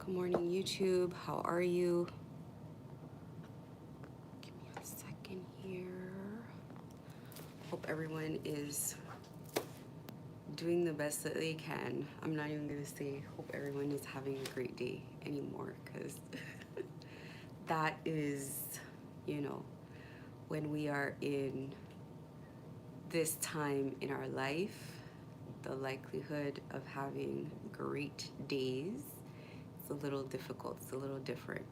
Good morning, YouTube. How are you? Give me a second here. Hope everyone is doing the best that they can. I'm not even gonna say hope everyone is having a great day anymore, because that is, you know, when we are in this time in our life, the likelihood of having great days is a little difficult. It's a little different.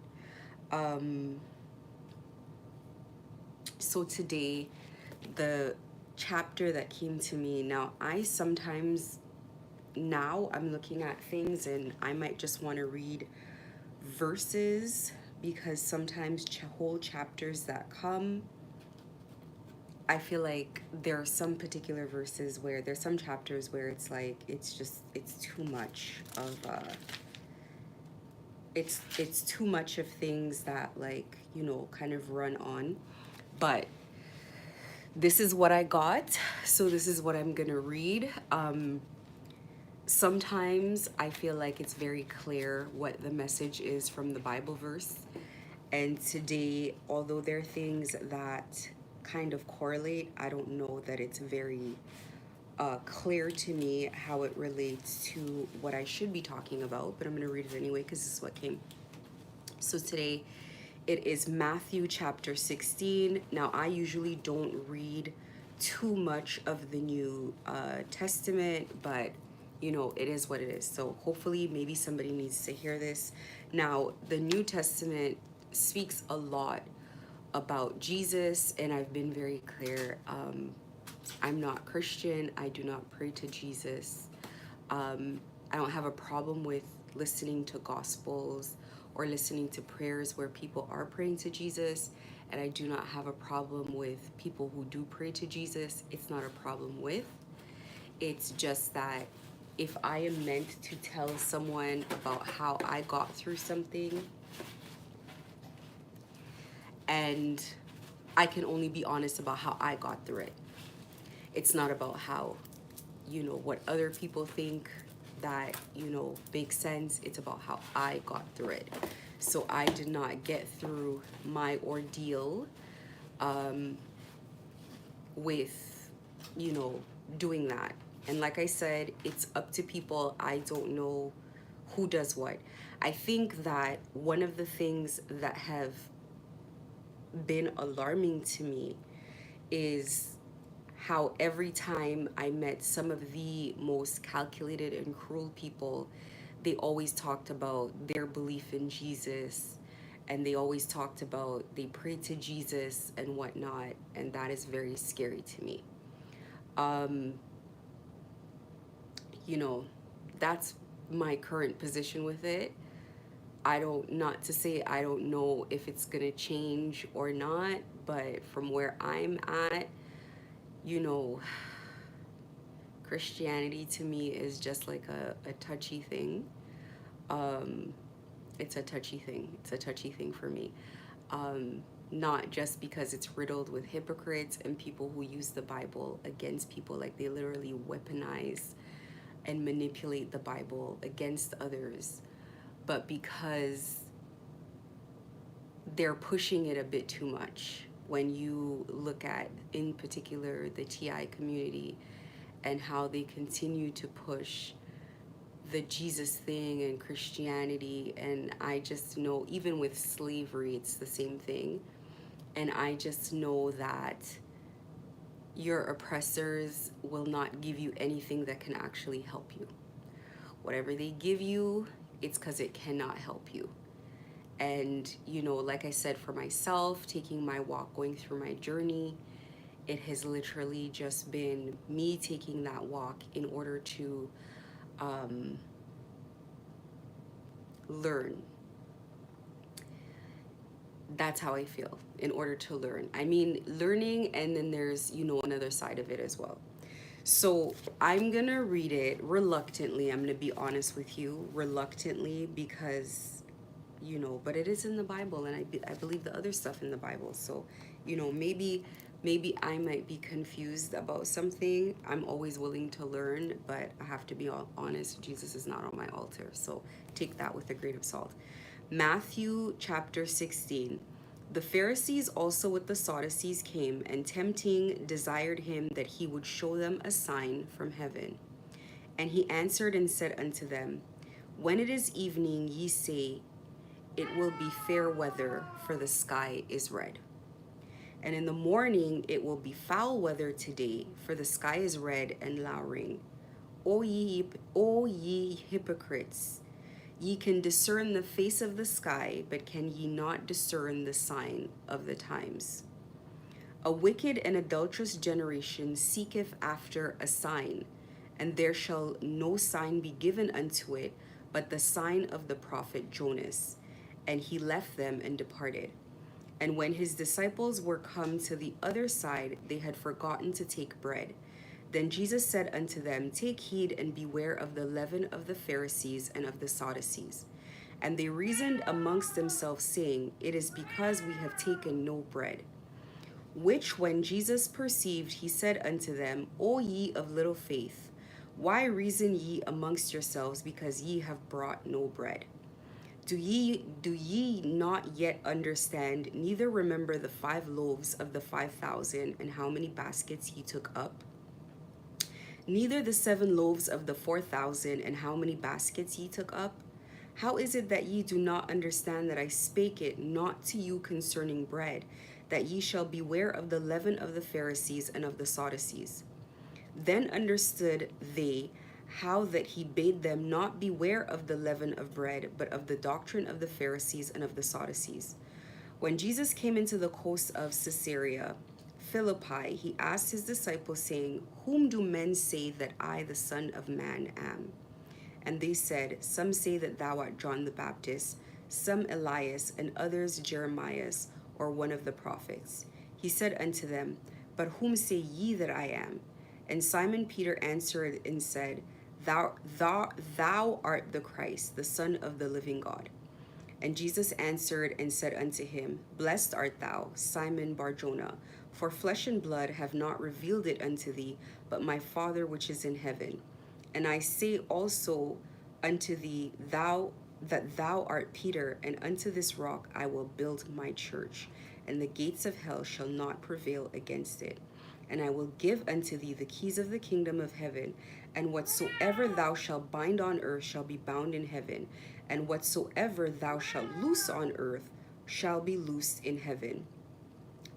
So today, the chapter that came to me, now I'm looking at things and I might just want to read verses, because sometimes whole chapters that come, I feel like there are some particular verses where there's some chapters where it's like it's too much of it's too much of things that, like, kind of run on. But this is what I got, so this is what I'm gonna read. Sometimes I feel like it's very clear what the message is from the Bible verse, and today, although there are things that kind of correlate, I don't know that it's very clear to me how it relates to what I should be talking about, but I'm gonna read it anyway because this is what came. So today, it is Matthew chapter 16. Now, I usually don't read too much of the New Testament, but it is what it is. So hopefully, maybe somebody needs to hear this. Now, the New Testament speaks a lot about Jesus, and I've been very clear. I'm not Christian. I do not pray to Jesus. I don't have a problem with listening to gospels or listening to prayers where people are praying to Jesus. And I do not have a problem with people who do pray to Jesus. It's not a problem with. It's just that if I am meant to tell someone about how I got through something, and I can only be honest about how I got through it. It's not about how, what other people think that, makes sense. It's about how I got through it. So I did not get through my ordeal with, doing that. And like I said, it's up to people. I don't know who does what. I think that one of the things that have been alarming to me is how every time I met some of the most calculated and cruel people, they always talked about their belief in Jesus, and they always talked about they prayed to Jesus and whatnot, and that is very scary to me. That's my current position with it. Not to say I don't know if it's gonna change or not, but from where I'm at, you know, Christianity to me is just like a touchy thing. It's a touchy thing. It's a touchy thing for me. Not just because it's riddled with hypocrites and people who use the Bible against people, like they literally weaponize and manipulate the Bible against others, but because they're pushing it a bit too much. When you look at, in particular, the TI community and how they continue to push the Jesus thing and Christianity, and I just know even with slavery, it's the same thing. And I just know that your oppressors will not give you anything that can actually help you. Whatever they give you, it's because it cannot help you. And, like I said, for myself, taking my walk, going through my journey, it has literally just been me taking that walk in order to learn. That's how I feel, in order to learn. I mean, learning, and then there's, another side of it as well. So I'm gonna read it reluctantly. I'm gonna be honest with you, reluctantly, because, but it is in the Bible, and I believe the other stuff in the Bible. So, maybe maybe I might be confused about something. I'm always willing to learn, but I have to be honest. Jesus is not on my altar. So take that with a grain of salt. Matthew chapter 16. The Pharisees also with the Sadducees came, and tempting desired him that he would show them a sign from heaven. And he answered and said unto them, When it is evening, ye say, It will be fair weather, for the sky is red. And in the morning it will be foul weather today, for the sky is red and lowering. O ye hypocrites, ye can discern the face of the sky, but can ye not discern the sign of the times? A wicked and adulterous generation seeketh after a sign, and there shall no sign be given unto it, but the sign of the prophet Jonas. And he left them and departed. And when his disciples were come to the other side, they had forgotten to take bread. Then Jesus said unto them, Take heed and beware of the leaven of the Pharisees and of the Sadducees. And they reasoned amongst themselves, saying, It is because we have taken no bread. Which when Jesus perceived, he said unto them, O ye of little faith, why reason ye amongst yourselves, because ye have brought no bread? Do ye not yet understand, neither remember the 5 loaves of the 5,000, and how many baskets ye took up? Neither the 7 loaves of the 4,000, and how many baskets ye took up? How is it that ye do not understand that I spake it not to you concerning bread, that ye shall beware of the leaven of the Pharisees and of the Sadducees? Then understood they how that he bade them not beware of the leaven of bread, but of the doctrine of the Pharisees and of the Sadducees. When Jesus came into the coast of Caesarea Philippi, he asked his disciples, saying, Whom do men say that I, the Son of Man, am? And they said, Some say that thou art John the Baptist, some Elias, and others Jeremias, or one of the prophets. He said unto them, But whom say ye that I am? And Simon Peter answered and said, Thou art the Christ, the Son of the living God. And Jesus answered and said unto him, Blessed art thou, Simon Barjona, for flesh and blood have not revealed it unto thee, but my Father which is in heaven. And I say also unto thee, thou art Peter, and unto this rock I will build my church, and the gates of hell shall not prevail against it. And I will give unto thee the keys of the kingdom of heaven, and whatsoever thou shalt bind on earth shall be bound in heaven, and whatsoever thou shalt loose on earth shall be loosed in heaven.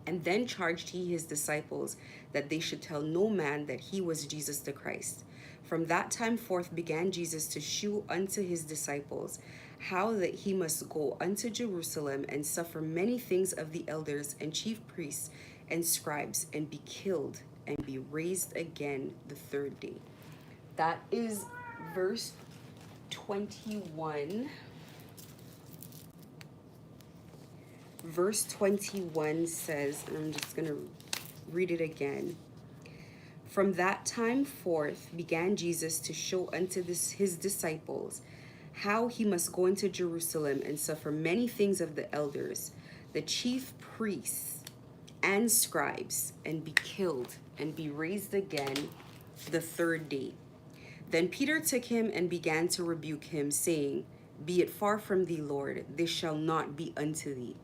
And then charged he his disciples that they should tell no man that he was Jesus the Christ. From that time forth began Jesus to shew unto his disciples how that he must go unto Jerusalem and suffer many things of the elders and chief priests and scribes, and be killed, and be raised again the 3rd day. That is verse 21. Verse 21 says, and I'm just going to read it again. From that time forth began Jesus to show unto his disciples how he must go into Jerusalem and suffer many things of the elders, the chief priests, and scribes, and be killed, and be raised again the 3rd day. Then Peter took him and began to rebuke him, saying, Be it far from thee, Lord, this shall not be unto thee.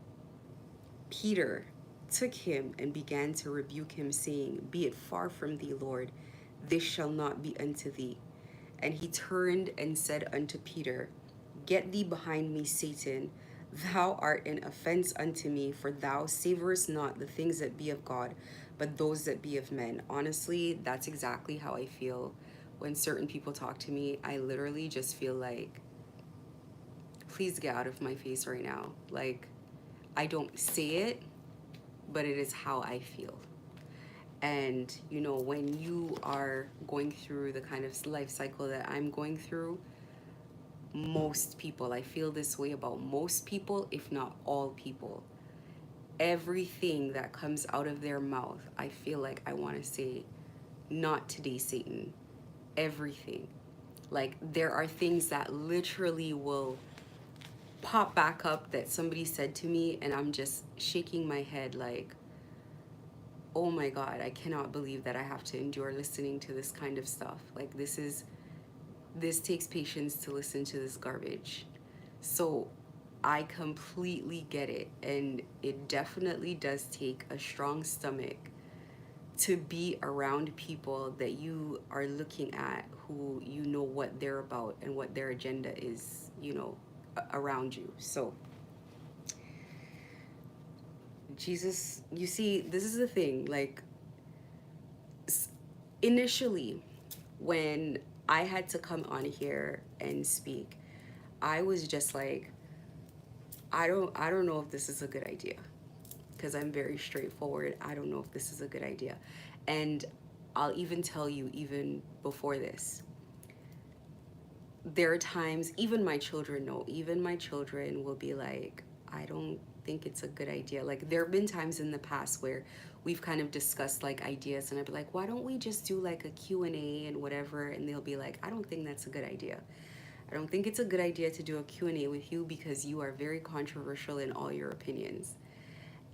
Peter took him and began to rebuke him, saying, Be it far from thee, Lord, this shall not be unto thee. And he turned and said unto Peter, Get thee behind me, Satan. Thou art an offense unto me, for thou savorest not the things that be of God, but those that be of men. Honestly, that's exactly how I feel when certain people talk to me. I literally just feel like, please get out of my face right now. Like, I don't say it, but it is how I feel. And, you know, when you are going through the kind of life cycle that I'm going through, most people, I feel this way about most people, if not all people. Everything that comes out of their mouth, I feel like I want to say, not today, Satan. Everything. Like, there are things that literally will pop back up that somebody said to me, and I'm just shaking my head like, oh my God, I cannot believe that I have to endure listening to this kind of stuff. Like, this takes patience to listen to this garbage. So I completely get it. And it definitely does take a strong stomach to be around people that you are looking at, who you know what they're about and what their agenda is, around you. So Jesus, you see, this is the thing. Like, initially, when I had to come on here and speak, I was just like, I don't know if this is a good idea, because I'm very straightforward. I don't know if this is a good idea. And I'll even tell you, even before this, there are times, even my children know, even my children will be like, I don't think it's a good idea. Like, there have been times in the past where we've kind of discussed like ideas, and I'd be like, why don't we just do like a Q&A and whatever? And they'll be like, I don't think that's a good idea. I don't think it's a good idea to do a Q&A with you, because you are very controversial in all your opinions.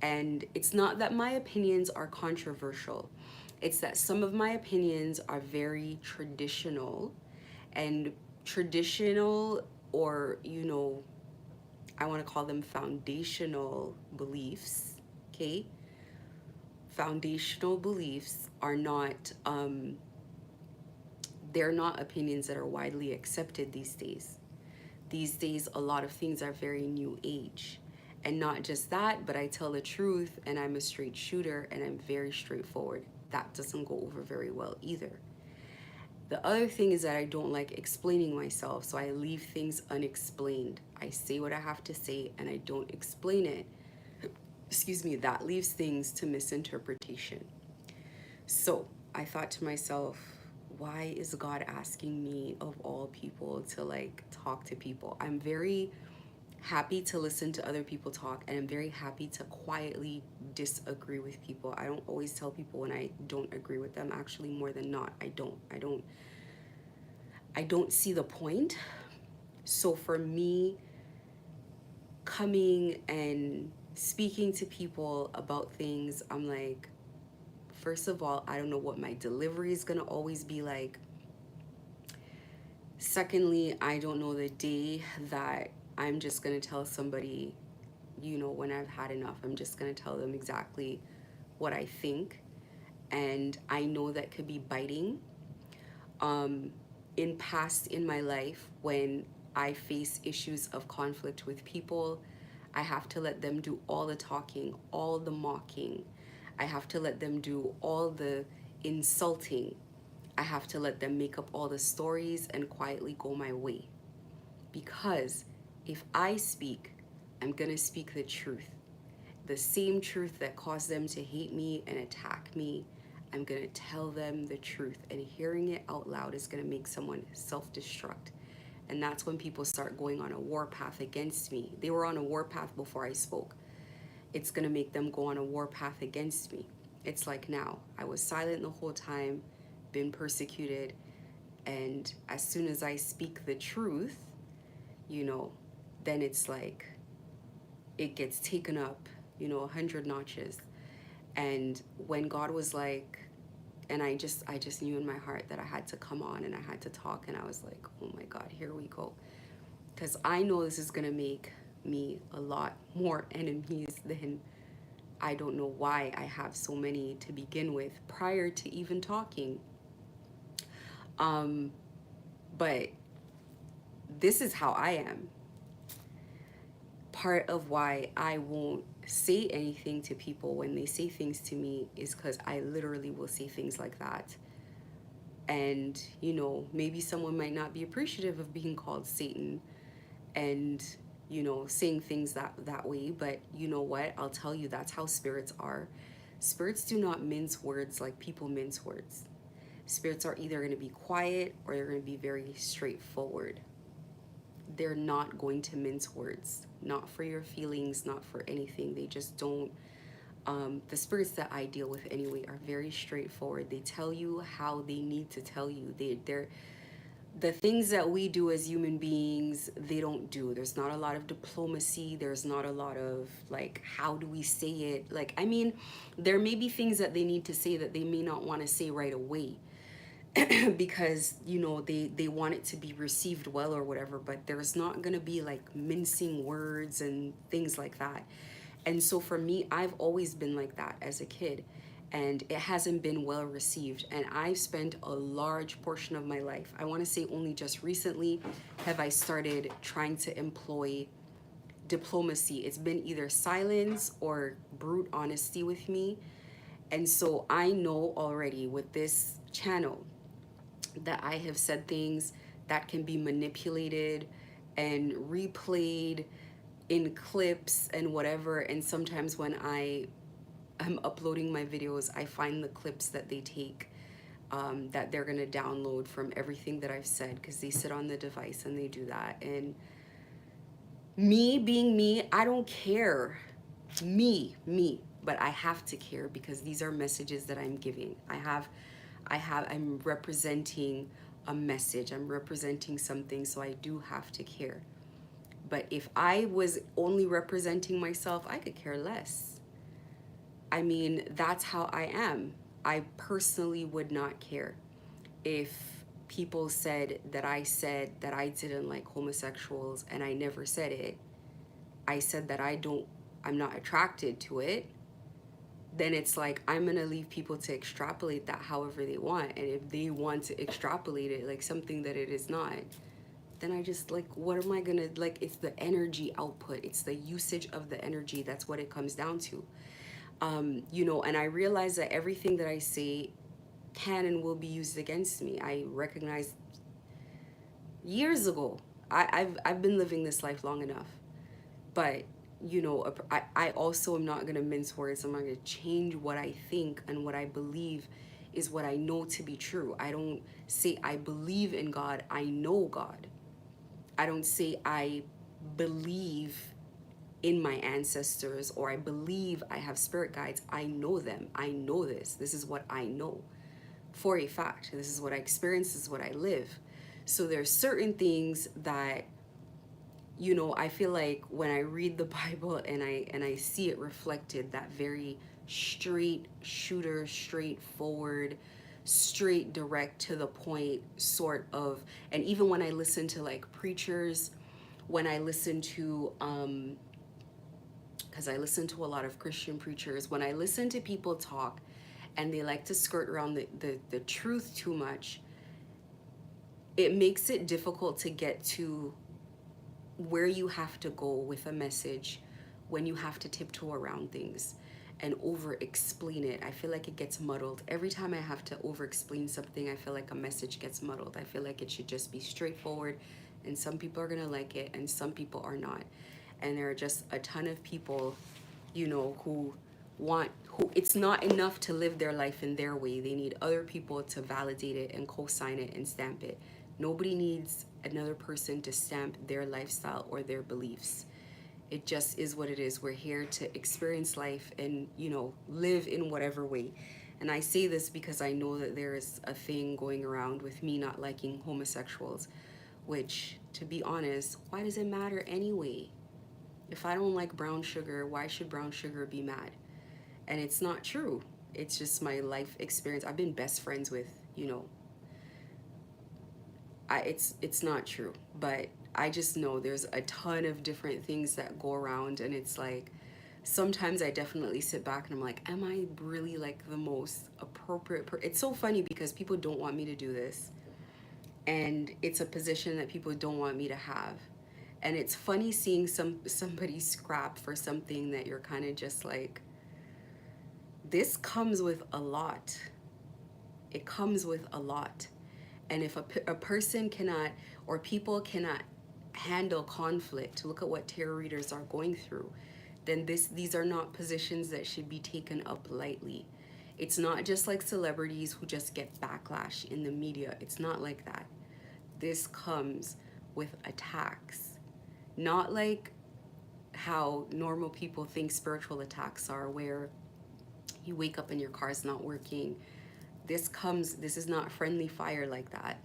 And it's not that my opinions are controversial. It's that some of my opinions are very traditional, and traditional, or, I want to call them foundational beliefs, okay? Foundational beliefs are not, they're not opinions that are widely accepted these days. These days, a lot of things are very new age. And not just that, but I tell the truth, and I'm a straight shooter, and I'm very straightforward. That doesn't go over very well either. The other thing is that I don't like explaining myself, so I leave things unexplained. I say what I have to say, and I don't explain it. Excuse me, that leaves things to misinterpretation. So I thought to myself, why is God asking me, of all people, to like talk to people? I'm very happy to listen to other people talk, and I'm very happy to quietly disagree with people. I don't always tell people when I don't agree with them. Actually, more than not, I don't see the point. So for me, coming and speaking to people about things, I'm like, first of all, I don't know what my delivery is going to always be like. Secondly, I don't know the day that I'm just going to tell somebody, when I've had enough. I'm just going to tell them exactly what I think. And I know that could be biting. In my life, when I face issues of conflict with people, I have to let them do all the talking, all the mocking. I have to let them do all the insulting. I have to let them make up all the stories and quietly go my way. Because if I speak, I'm going to speak the truth. The same truth that caused them to hate me and attack me, I'm going to tell them the truth. And hearing it out loud is going to make someone self-destruct. And that's when people start going on a warpath against me. They were on a warpath before I spoke. It's going to make them go on a warpath against me. It's like now, I was silent the whole time, been persecuted, and as soon as I speak the truth, then it's like it gets taken up, 100 notches. And when God was like, and I just knew in my heart that I had to come on and I had to talk, and I was like, oh my God, here we go. Because I know this is going to make me a lot more enemies than, I don't know why I have so many to begin with prior to even talking. But this is how I am. Part of why I won't say anything to people when they say things to me is because I literally will say things like that. And, maybe someone might not be appreciative of being called Satan and, saying things that way. But you know what? I'll tell you, that's how spirits are. Spirits do not mince words like people mince words. Spirits are either going to be quiet or they're going to be very straightforward. They're not going to mince words, not for your feelings, not for anything. They just don't. The spirits that I deal with anyway are very straightforward. They tell you how they need to tell you. the things that we do as human beings, they don't do. There's not a lot of diplomacy. There's not a lot of like, how do we say it? Like, I mean, there may be things that they need to say that they may not want to say right away because, you know, they want it to be received well or whatever, but there's not going to be like mincing words and things like that. And so for me, I've always been like that as a kid, and it hasn't been well received. And I've spent a large portion of my life, I want to say only just recently, have I started trying to employ diplomacy. It's been either silence or brute honesty with me. And so I know already with this channel that I have said things that can be manipulated and replayed in clips and whatever. And sometimes when I am uploading my videos, I find the clips that they take, that they're gonna download from everything that I've said, because they sit on the device and they do that. And me being me, I don't care. Me, but I have to care because these are messages that I'm giving. I'm representing a message. I'm representing something, so I do have to care. But if I was only representing myself, I could care less. I mean, that's how I am. I personally would not care if people said that I didn't like homosexuals and I never said it. I said that I'm not attracted to it. Then it's like, I'm gonna leave people to extrapolate that however they want. And if they want to extrapolate it like something that it is not, then I just like, what am I gonna, like, it's the energy output, it's the usage of the energy. That's what it comes down to. You know, and I realize that everything that I say can and will be used against me. I recognized years ago, I've been living this life long enough, but you know, I also am not gonna mince words. I'm not gonna change what I think and what I believe is what I know to be true. I don't say I believe in God, I know God. I don't say I believe in my ancestors or I believe I have spirit guides. I know them. I know this. This is what I know for a fact. This is what I experience. This is what I live. So there's certain things that, you know, I feel like when I read the Bible and I see it reflected, that very straight shooter, straightforward, straight direct to the point sort of. And even when I listen to like preachers, when I listen to because I listen to a lot of Christian preachers, when I listen to people talk and they like to skirt around the truth too much, it makes it difficult to get to where you have to go with a message when you have to tiptoe around things and over explain it. I feel like it gets muddled. Every time I have to over explain something, I feel like a message gets muddled. I feel like it should just be straightforward, and some people are gonna like it and some people are not. And there are just a ton of people, you know, who it's not enough to live their life in their way. They need other people to validate it and co-sign it and stamp it. Nobody needs another person to stamp their lifestyle or their beliefs. It just is what it is. We're here to experience life and, you know, live in whatever way. And I say this because I know that there is a thing going around with me not liking homosexuals, which, to be honest, why does it matter anyway? If I don't like brown sugar, why should brown sugar be mad? And it's not true. It's just my life experience. I've been best friends with, you know, it's not true, but I just know there's a ton of different things that go around, and it's like sometimes I definitely sit back and I'm like, am I really like the most appropriate it's so funny because people don't want me to do this, and it's a position that people don't want me to have. And it's funny seeing somebody scrap for something that you're kind of just like, this comes with a lot. It comes with a lot. And if a person cannot, or people cannot handle conflict, look at what tarot readers are going through, then these are not positions that should be taken up lightly. It's not just like celebrities who just get backlash in the media. It's not like that. This comes with attacks. Not like how normal people think spiritual attacks are, where you wake up and your car's not working. This is not friendly fire like that.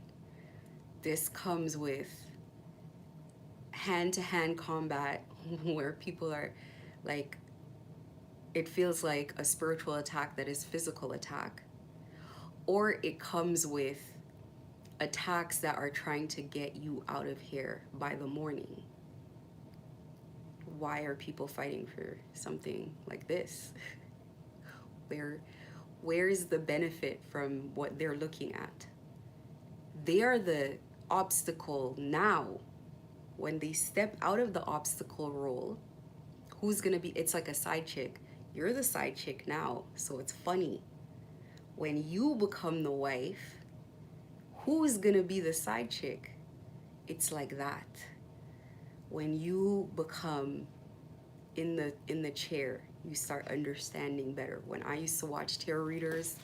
This comes with hand-to-hand combat where people are like, it feels like a spiritual attack that is physical attack, or it comes with attacks that are trying to get you out of here by the morning. Why are people fighting for something like this? Where is the benefit from what they're looking at? They are the obstacle now. When they step out of the obstacle role, who's gonna be, it's like a side chick. You're the side chick now, so it's funny. When you become the wife, who is gonna be the side chick? It's like that. When you become in the chair, you start understanding better. When I used to watch tarot readers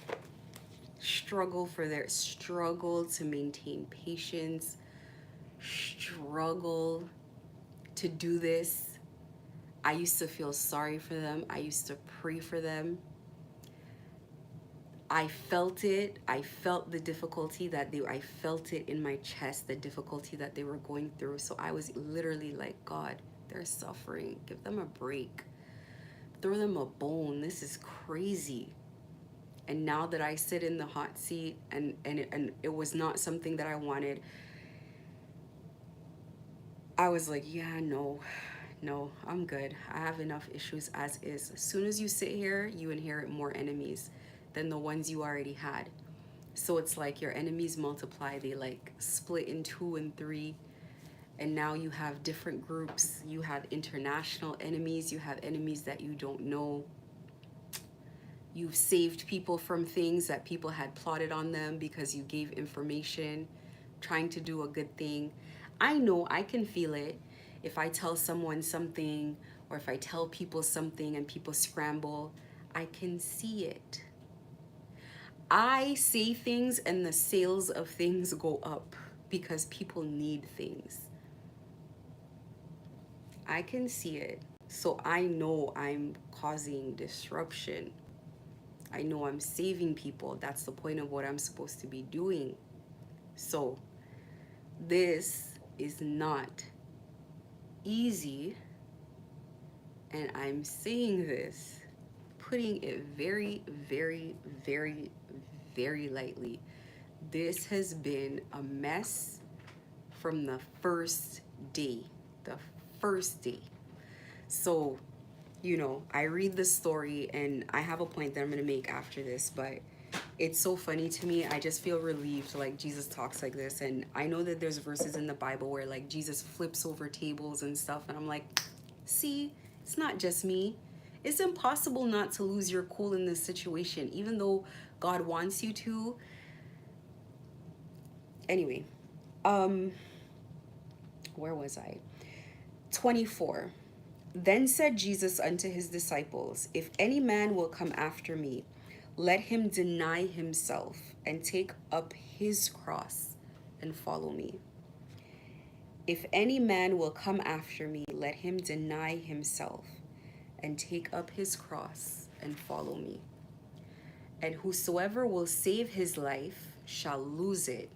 struggle to maintain patience, struggle to do this, I used to feel sorry for them. I used to pray for them. I felt it. I felt the difficulty I felt it in my chest, the difficulty that they were going through. So I was literally like, God, they're suffering. Give them a break. Throw them a bone. This is crazy. And now that I sit in the hot seat and it was not something that I wanted, I was like, yeah, no, I'm good. I have enough issues as is. As soon as you sit here, you inherit more enemies than the ones you already had. So it's like your enemies multiply. They like split in 2 and 3. And now you have different groups. You have international enemies. You have enemies that you don't know. You've saved people from things that people had plotted on them because you gave information, trying to do a good thing. I know I can feel it if I tell someone something, or if I tell people something and people scramble. I can see it. I say things and the sales of things go up because people need things. I can see it. So I know I'm causing disruption. I know I'm saving people. That's the point of what I'm supposed to be doing. So this is not easy. And I'm saying this, putting it very, very, very, very lightly. This has been a mess from the first day. The first day. So, you know, I read the story and I have a point that I'm going to make after this, but it's so funny to me. I just feel relieved like Jesus talks like this. And I know that there's verses in the Bible where like Jesus flips over tables and stuff. And I'm like, see, it's not just me. It's impossible not to lose your cool in this situation, even though God wants you to. Anyway, where was I? 24. Then said Jesus unto his disciples, if any man will come after me, let him deny himself and take up his cross and follow me. If any man will come after me, let him deny himself and take up his cross and follow me. And whosoever will save his life shall lose it,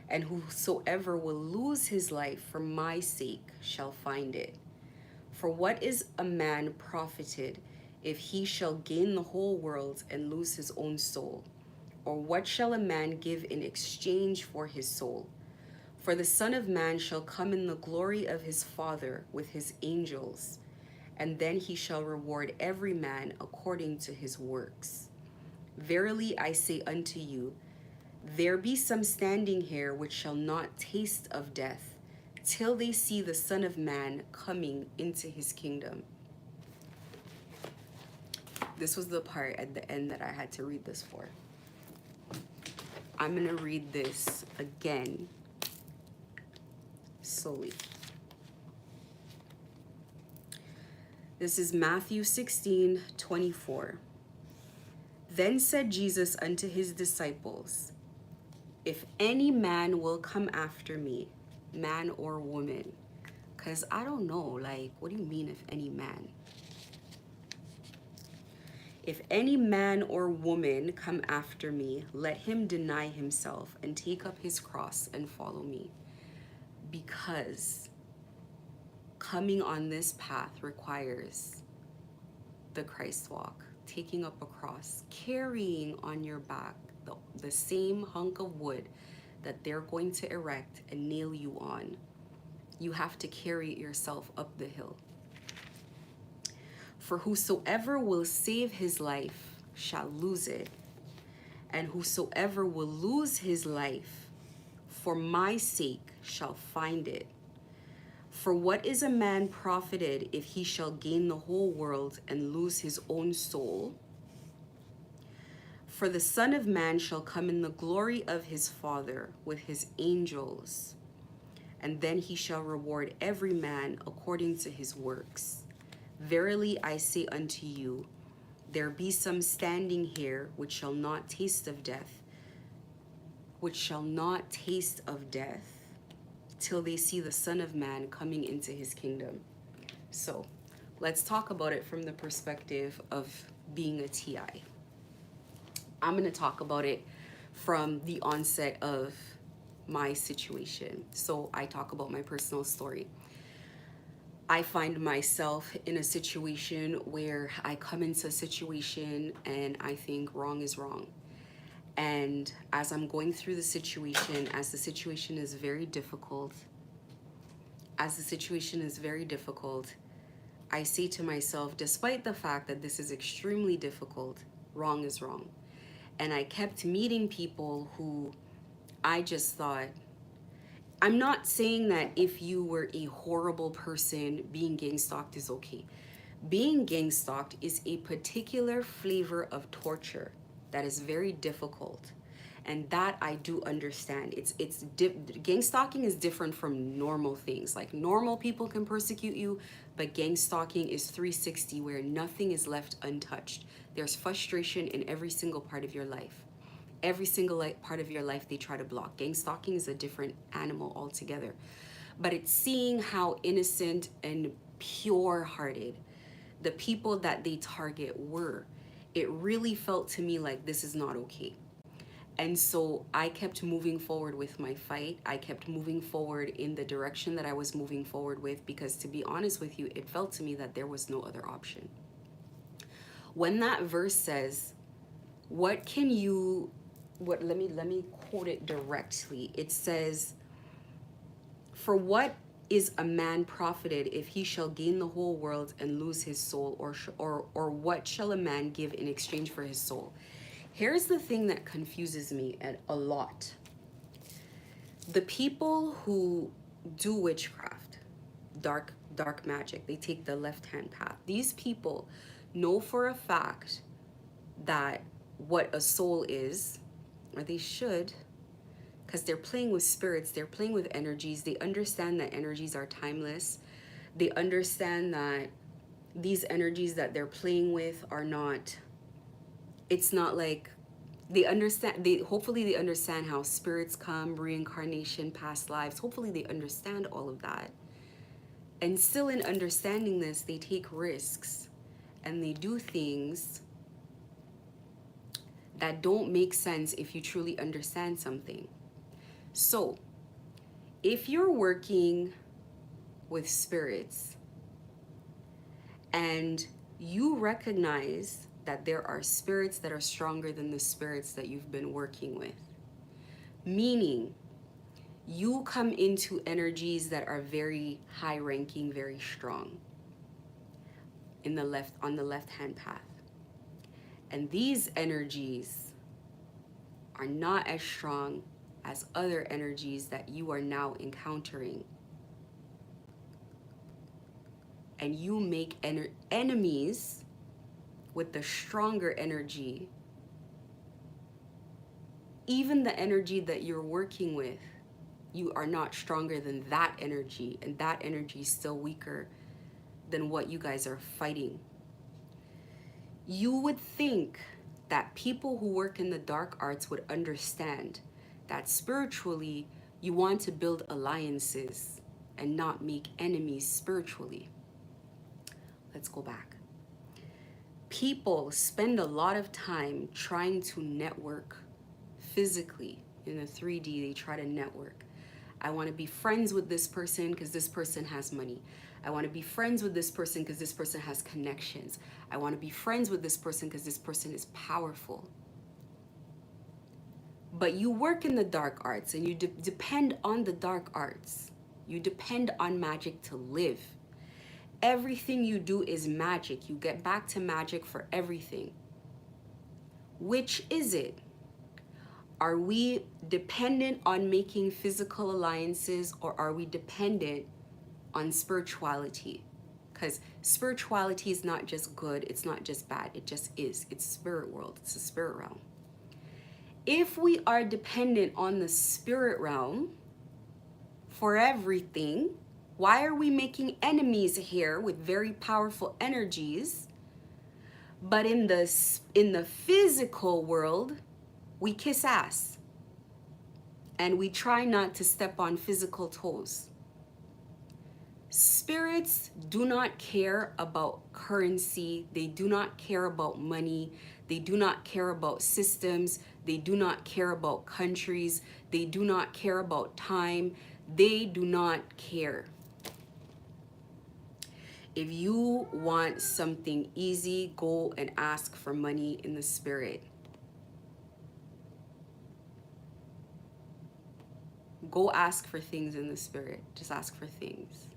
and whosoever will lose his life for my sake shall find it. For what is a man profited if he shall gain the whole world and lose his own soul? Or what shall a man give in exchange for his soul? For the Son of Man shall come in the glory of his Father with his angels, and then he shall reward every man according to his works. Verily I say unto you, there be some standing here which shall not taste of death, till they see the Son of Man coming into his kingdom. This was the part at the end that I had to read this for. I'm going to read this again, slowly. This is Matthew 16:24. Then said Jesus unto his disciples, if any man will come after me, man or woman, because I don't know, like, what do you mean if any man? If any man or woman come after me, let him deny himself and take up his cross and follow me. Because coming on this path requires the Christ walk, taking up a cross, carrying on your back the same hunk of wood that they're going to erect and nail you on. You have to carry it yourself up the hill. For whosoever will save his life shall lose it, and whosoever will lose his life for my sake shall find it. For what is a man profited if he shall gain the whole world and lose his own soul? For the Son of Man shall come in the glory of his Father with his angels, and then he shall reward every man according to his works. Verily I say unto you, there be some standing here which shall not taste of death, till they see the Son of Man coming into his kingdom. So let's talk about it from the perspective of being a TI. I'm going to talk about it from the onset of my situation. So I talk about my personal story. I find myself in a situation where I come into a situation and I think wrong is wrong. And as I'm going through the situation, as the situation is very difficult, I say to myself, despite the fact that this is extremely difficult, wrong is wrong. And I kept meeting people who I just thought, I'm not saying that if you were a horrible person, being gang stalked is okay. Being gang stalked is a particular flavor of torture that is very difficult, and that I do understand. Gang stalking is different from normal things. Like normal people can persecute you, but gang stalking is 360, where nothing is left untouched. There's frustration in every single part of your life. Every single part of your life they try to block. Gang stalking is a different animal altogether. But it's seeing how innocent and pure-hearted the people that they target were. It really felt to me like this is not okay. And so I kept moving forward with my fight. I kept moving forward in the direction that I was moving forward with, because to be honest with you, it felt to me that there was no other option. When that verse says, let me quote it directly. It says, for what is a man profited if he shall gain the whole world and lose his soul, or what shall a man give in exchange for his soul? Here's the thing that confuses me a lot. The people who do witchcraft, dark magic, they take the left-hand path. These people know for a fact that what a soul is, or they should, because they're playing with spirits, they're playing with energies. They understand that energies are timeless. They understand that these energies that they're playing with are not, it's not like, hopefully they understand how spirits come, reincarnation, past lives. Hopefully they understand all of that. And still in understanding this, they take risks and they do things that don't make sense if you truly understand something. So, if you're working with spirits and you recognize that there are spirits that are stronger than the spirits that you've been working with, meaning you come into energies that are very high ranking, very strong on the left-hand path. And these energies are not as strong as other energies that you are now encountering. And you make enemies with the stronger energy. Even the energy that you're working with, you are not stronger than that energy, and that energy is still weaker than what you guys are fighting. You would think that people who work in the dark arts would understand that spiritually you want to build alliances and not make enemies spiritually. Let's go back. People spend a lot of time trying to network physically. In the 3D, they try to network. I want to be friends with this person because this person has money. I want to be friends with this person because this person has connections. I want to be friends with this person because this person is powerful. But you work in the dark arts and you depend on the dark arts. You depend on magic to live. Everything you do is magic. You get back to magic for everything. Which is it? Are we dependent on making physical alliances, or are we dependent on spirituality? Because spirituality is not just good, it's not just bad, it just is. It's spirit world, it's a spirit realm. If we are dependent on the spirit realm for everything, why are we making enemies here with very powerful energies? But in the physical world, we kiss ass. And we try not to step on physical toes. Spirits do not care about currency. They do not care about money. They do not care about systems. They do not care about countries. They do not care about time. They do not care. If you want something easy, go and ask for money in the spirit. Go ask for things in the spirit. Just ask for things.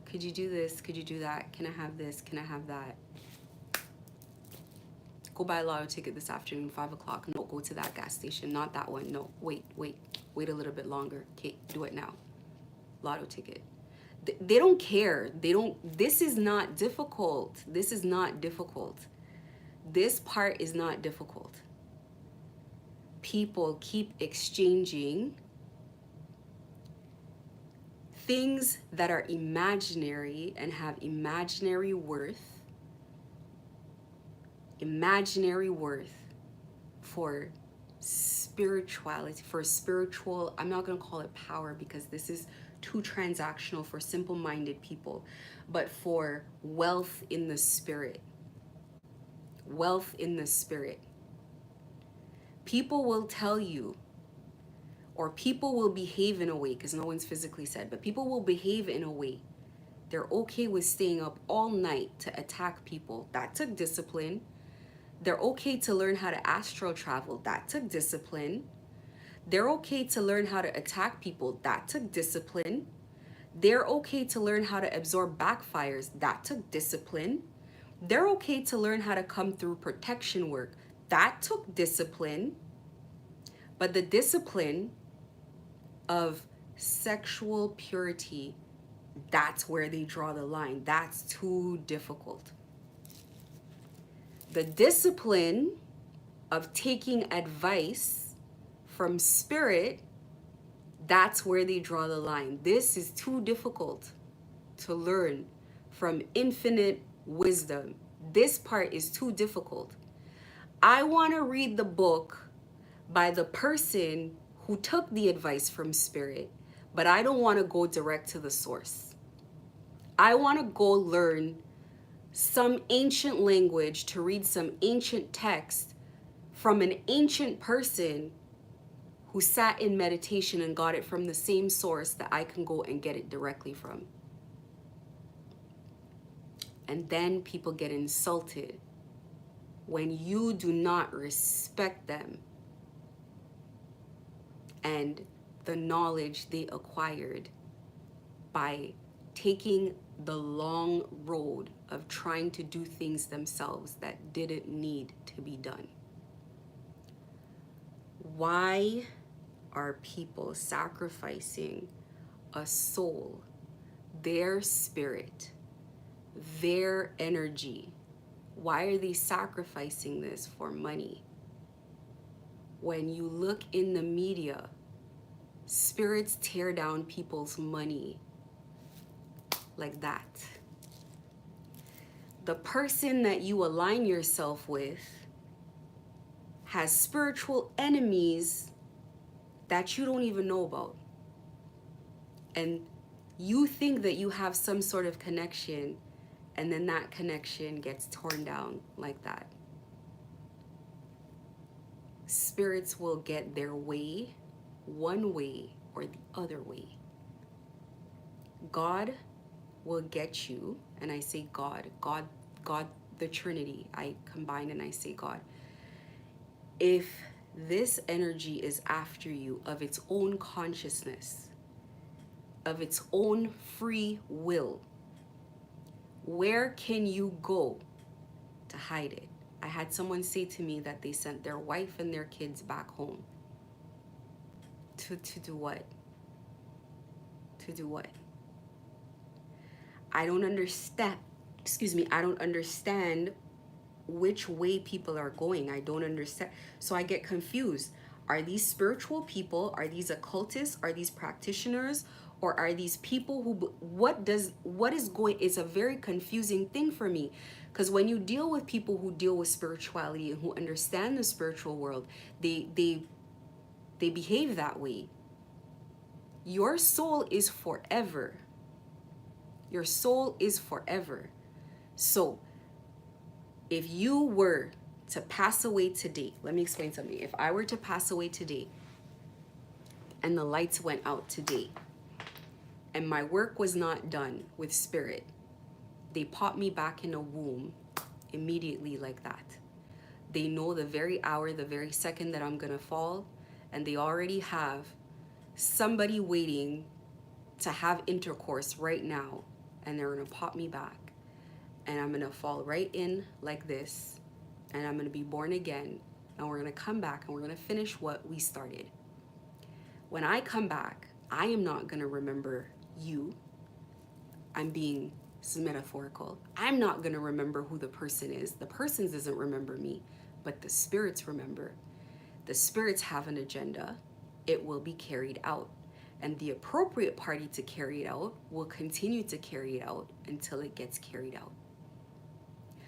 Could you do this? Could you do that? Can I have this? Can I have that? Go buy a lotto ticket this afternoon, 5 o'clock. No, go to that gas station. Not that one. No, wait a little bit longer. Okay, do it now. Lotto ticket. They don't care. This is not difficult. This is not difficult. This part is not difficult. People keep exchanging things that are imaginary and have imaginary worth for spirituality, for spiritual, I'm not going to call it power because this is too transactional for simple-minded people, but for wealth in the spirit. Wealth in the spirit. People will tell you, or people will behave in a way, because no one's physically said, but people will behave in a way. They're okay with staying up all night to attack people. That took discipline. They're okay to learn how to astral travel. That took discipline. They're okay to learn how to attack people. That took discipline. They're okay to learn how to absorb backfires. That took discipline. They're okay to learn how to come through protection work. That took discipline. But the discipline of sexual purity, that's where they draw the line. That's too difficult. The discipline of taking advice from spirit, that's where they draw the line. This is too difficult to learn from infinite wisdom. This part is too difficult. I want to read the book by the person who took the advice from spirit, but I don't want to go direct to the source. I want to go learn some ancient language, to read some ancient text from an ancient person who sat in meditation and got it from the same source that I can go and get it directly from. And then people get insulted when you do not respect them and the knowledge they acquired by taking the long road of trying to do things themselves that didn't need to be done. Why are people sacrificing a soul, their spirit, their energy? Why are they sacrificing this for money? When you look in the media, spirits tear down people's money like that. The person that you align yourself with has spiritual enemies that you don't even know about. And you think that you have some sort of connection, And then that connection gets torn down like that. Spirits will get their way, one way or the other way. God will get you, and I say God, the Trinity. I combine and I say God. If this energy is after you of its own consciousness, of its own free will, where can you go to hide it? I had someone say to me that they sent their wife and their kids back home. To do what? To do what? I don't understand. Excuse me, I don't understand which way people are going. I don't understand. So I get confused. Are these spiritual people? Are these occultists? Are these practitioners? Or are these people who, what is going, it's a very confusing thing for me. Because when you deal with people who deal with spirituality and who understand the spiritual world, they behave that way. Your soul is forever. Your soul is forever. So if you were to pass away today, let me explain something. If I were to pass away today and the lights went out today and my work was not done with spirit, they pop me back in a womb immediately like that. They know the very hour, the very second that I'm gonna fall, and they already have somebody waiting to have intercourse right now, and they're gonna pop me back, and I'm gonna fall right in like this, and I'm gonna be born again, and we're gonna come back and we're gonna finish what we started. When I come back, I am not gonna remember you. I'm being metaphorical. I'm not gonna remember who the person is. The person doesn't remember me, but the spirits remember. The spirits have an agenda. It will be carried out. And the appropriate party to carry it out will continue to carry it out until it gets carried out.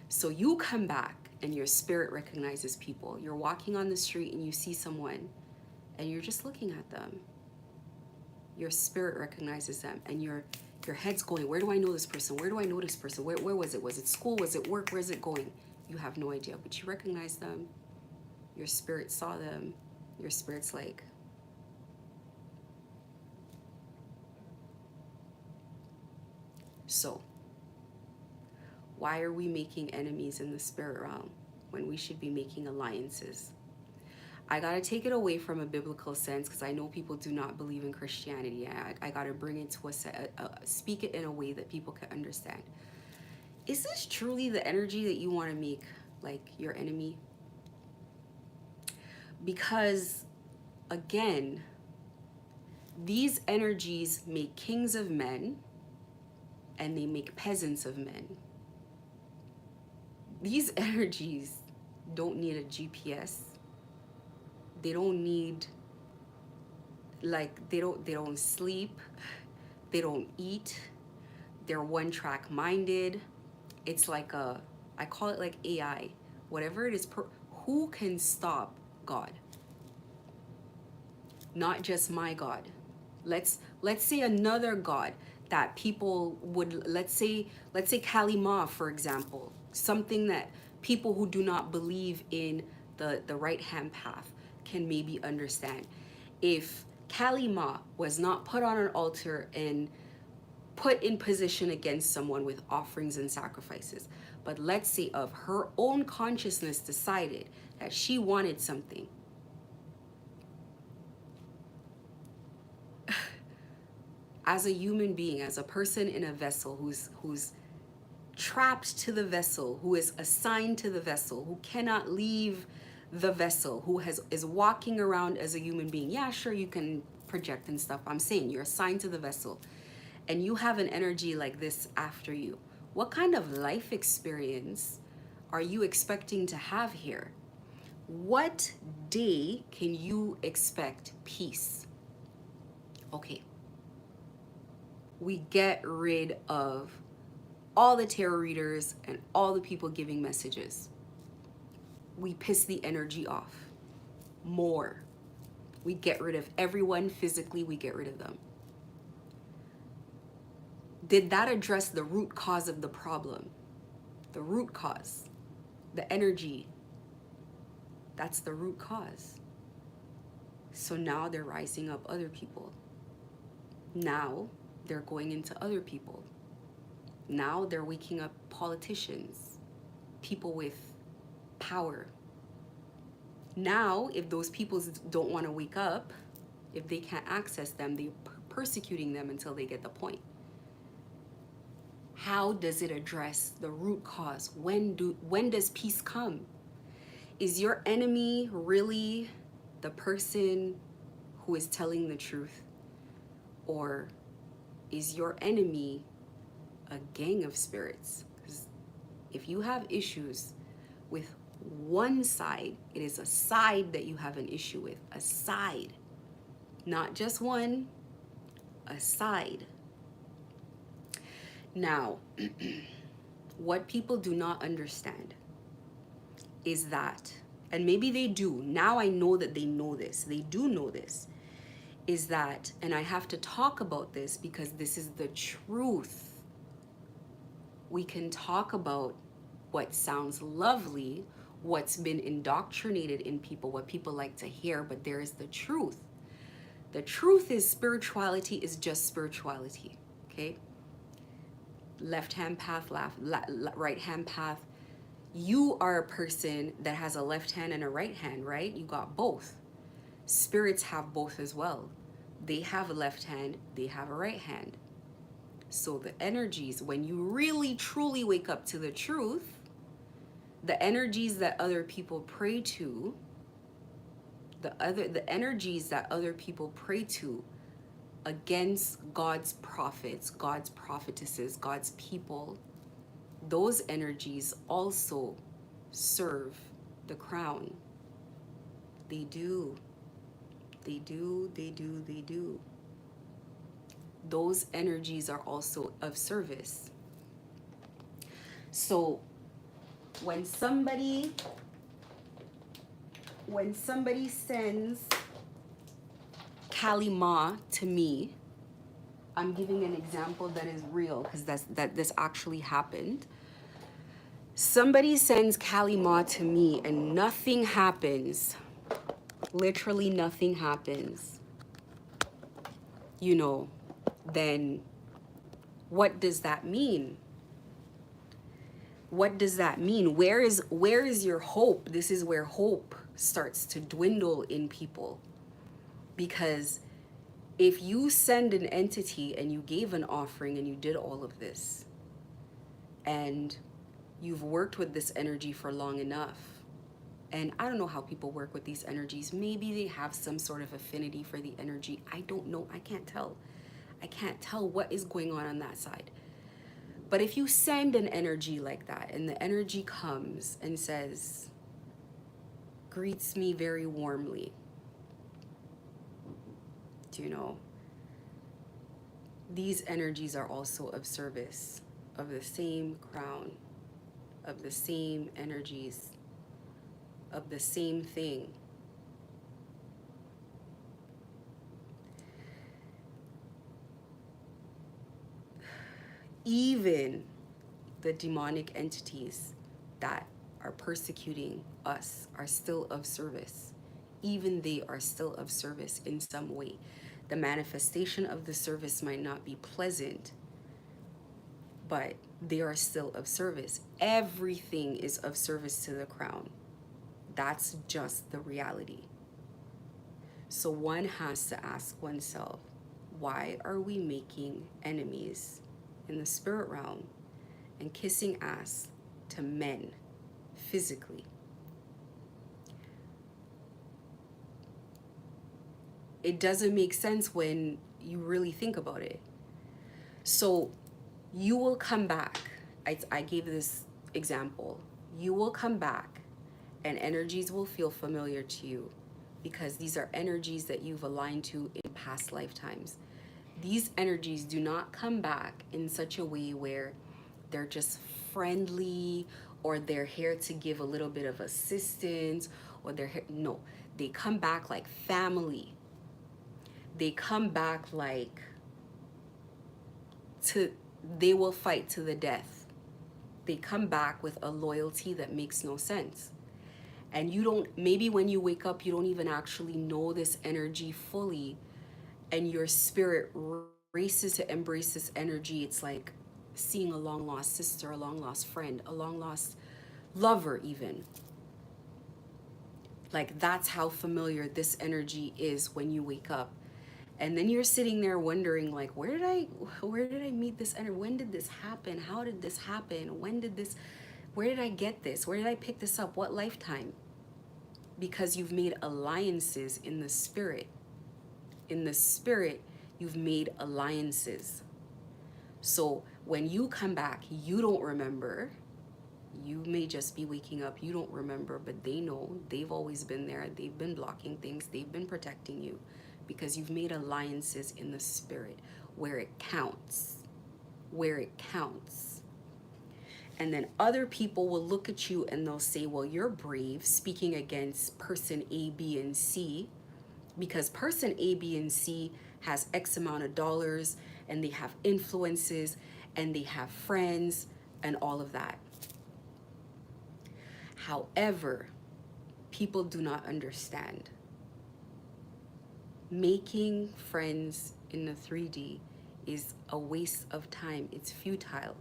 So you come back and your spirit recognizes people. You're walking on the street and you see someone and you're just looking at them. Your spirit recognizes them and your head's going, where do I know this person? Where do I know this person? Where was it? Was it school? Was it work? Where is it going? You have no idea, but you recognize them. Your spirit saw them. Your spirit's like, so why are we making enemies in the spirit realm when we should be making alliances? I gotta take it away from a biblical sense because I know people do not believe in Christianity. I gotta bring it to speak it in a way that people can understand. Is this truly the energy that you want to make like your enemy? Because again, these energies make kings of men and they make peasants of men. These energies don't need a GPS. They don't need, like, they don't sleep. They don't eat. They're one-track minded. It's like I call it like AI. Whatever it is, who can stop God? Not just my God. Let's say another God that people would, let's say Kali Ma, for example, something that people who do not believe in the right hand path can maybe understand. If Kali Ma was not put on an altar and put in position against someone with offerings and sacrifices, but let's say of her own consciousness decided that she wanted something, as a human being, as a person in a vessel who's trapped to the vessel, who is assigned to the vessel, who cannot leave the vessel, who is walking around as a human being. Yeah, sure, you can project and stuff. I'm saying you're assigned to the vessel and you have an energy like this after you. What kind of life experience are you expecting to have here? What day can you expect peace? Okay. We get rid of all the tarot readers and all the people giving messages. We piss the energy off more. We get rid of everyone physically, we get rid of them. Did that address the root cause of the problem? The root cause, the energy, that's the root cause. So now they're rising up other people. Now they're going into other people. Now they're waking up politicians, people with power. Now, if those people don't want to wake up, if they can't access them, they're persecuting them until they get the point. How does it address the root cause? When does peace come? Is your enemy really the person who is telling the truth? Or is your enemy a gang of spirits? Because if you have issues with one side, it is a side that you have an issue with. A side. Not just one, a side. Now, what people do not understand is that, and maybe they do, now I know that they know this, they do know this, is that, and I have to talk about this because this is the truth. We can talk about what sounds lovely, what's been indoctrinated in people, what people like to hear, but there is the truth. The truth is spirituality is just spirituality, okay? Left-hand path, right-hand path. You are a person that has a left hand and a right hand, right? You got both. Spirits have both as well. They have a left hand, they have a right hand. So the energies, when you really truly wake up to the truth, the energies that other people pray to, the energies that other people pray to against God's prophets, God's prophetesses, God's people, those energies also serve the crown. They do. They do, they do, they do. Those energies are also of service. So when somebody sends Kali Ma to me, I'm giving an example that is real because this actually happened. Somebody sends Kali Ma to me and nothing happens. Literally nothing happens. You know, then what does that mean? What does that mean? Where is your hope? This is where hope starts to dwindle in people. Because if you send an entity and you gave an offering and you did all of this, and you've worked with this energy for long enough, and I don't know how people work with these energies. Maybe they have some sort of affinity for the energy. I don't know. I can't tell. I can't tell what is going on that side. But if you send an energy like that and the energy comes and says, greets me very warmly, do you know, these energies are also of service, of the same crown, of the same energies, of the same thing. Even the demonic entities that are persecuting us are still of service. Even they are still of service in some way. The manifestation of the service might not be pleasant, but they are still of service. Everything is of service to the crown. That's just the reality. So one has to ask oneself, why are we making enemies in the spirit realm and kissing ass to men physically? It doesn't make sense when you really think about it. So you will come back. I gave this example. You will come back and energies will feel familiar to you because these are energies that you've aligned to in past lifetimes. These energies do not come back in such a way where they're just friendly or they're here to give a little bit of assistance or they're here. No, they come back like family. They come back like to they will fight to the death. They come back with a loyalty that makes no sense. And you don't, maybe when you wake up, you don't even actually know this energy fully, and your spirit races to embrace this energy. It's like seeing a long lost sister, a long lost friend, a long lost lover, even. Like, that's how familiar this energy is when you wake up. And then you're sitting there wondering, like, where did I meet this energy? When did this happen? How did this happen? Where did I get this? Where did I pick this up? What lifetime? Because you've made alliances in the spirit. In the spirit, you've made alliances. So when you come back, you don't remember. You may just be waking up, you don't remember, but they know. They've always been there. They've been blocking things. They've been protecting you, because you've made alliances in the spirit where it counts. Where it counts. And then other people will look at you and they'll say, well, you're brave, speaking against person A, B, and C, because person A, B, and C has X amount of dollars, and they have influences, and they have friends, and all of that. However, people do not understand. Making friends in the 3D is a waste of time. It's futile.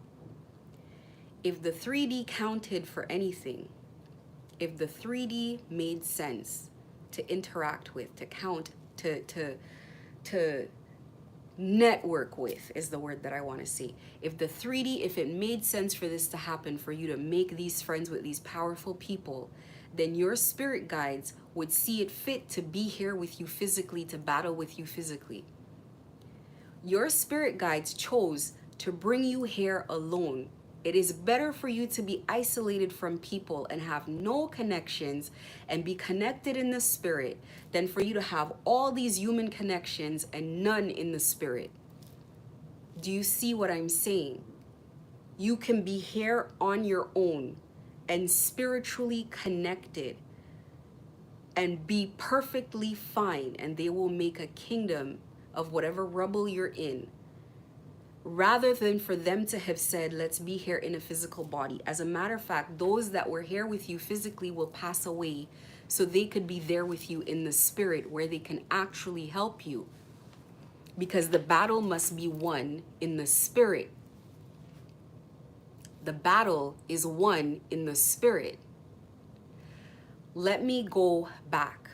If the 3D counted for anything, if the 3D made sense to interact with, to count, to network with, is the word that I want to say. If the 3D, if it made sense for this to happen, for you to make these friends with these powerful people, then your spirit guides would see it fit to be here with you physically, to battle with you physically. Your spirit guides chose to bring you here alone. It is better for you to be isolated from people and have no connections and be connected in the spirit than for you to have all these human connections and none in the spirit. Do you see what I'm saying? You can be here on your own and spiritually connected and be perfectly fine, and they will make a kingdom of whatever rubble you're in, rather than for them to have said, let's be here in a physical body. As a matter of fact, those that were here with you physically will pass away so they could be there with you in the spirit, where they can actually help you, because the battle must be won in the spirit. The battle is won in the spirit. Let me go back.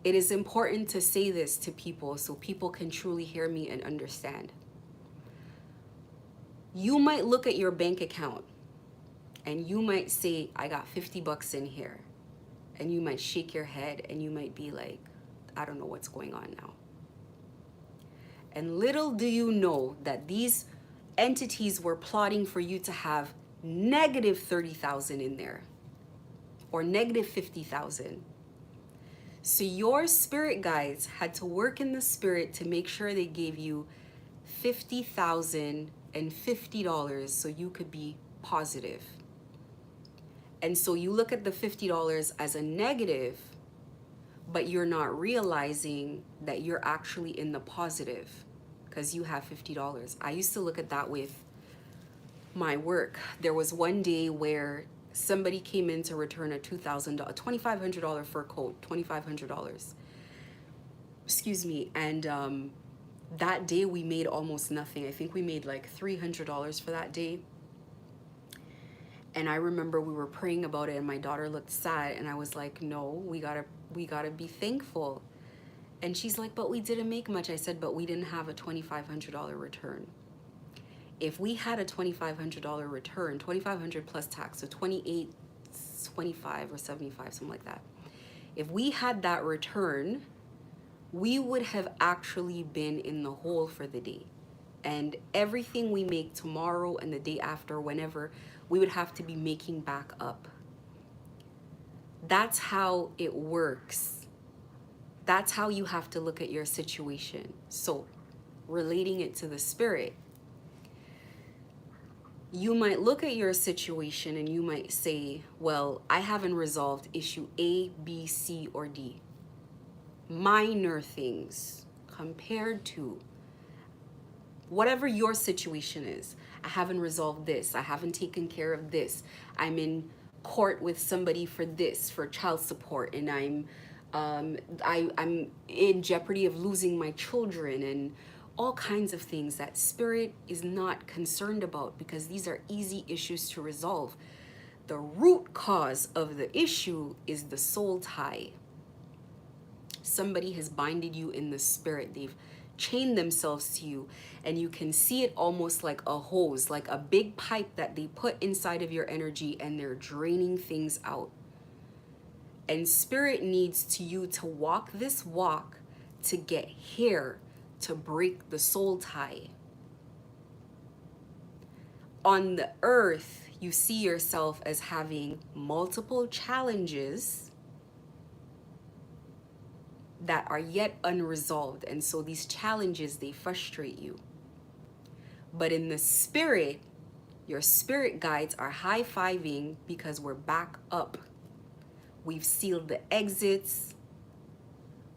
It is important to say this to people so people can truly hear me and understand. You might look at your bank account and you might say, I got 50 bucks in here. And you might shake your head and you might be like, I don't know what's going on now. And little do you know that these entities were plotting for you to have negative 30,000 in there, or negative 50,000. So your spirit guides had to work in the spirit to make sure they gave you $50,050 so you could be positive. And so you look at the $50 as a negative, but you're not realizing that you're actually in the positive because you have $50. I used to look at that with my work. There was one day where somebody came in to return a $2,500 fur coat, $2,500. Excuse me. And that day we made almost nothing. I think we made like $300 for that day. And I remember we were praying about it and my daughter looked sad and I was like, no, we gotta be thankful. And she's like, but we didn't make much. I said, but we didn't have a $2,500 return. If we had a $2,500 return, $2,500 plus tax, so $2,825 or $75, something like that. If we had that return, we would have actually been in the hole for the day. And everything we make tomorrow and the day after, whenever, we would have to be making back up. That's how it works. That's how you have to look at your situation. So, relating it to the spirit, you might look at your situation and you might say, well, I haven't resolved issue A, B, C, or D. Minor things compared to whatever your situation is. I haven't resolved this. I haven't taken care of this. I'm in court with somebody for this, for child support, and I'm in jeopardy of losing my children, and all kinds of things that spirit is not concerned about, because these are easy issues to resolve. The root cause of the issue is the soul tie. Somebody has binded you in the spirit. They've chained themselves to you, and you can see it almost like a hose, like a big pipe that they put inside of your energy, and they're draining things out. And spirit needs to you to walk this walk to get here, to break the soul tie. On the earth, you see yourself as having multiple challenges that are yet unresolved, and so these challenges, they frustrate you. But in the spirit, your spirit guides are high-fiving because we're back up. We've sealed the exits,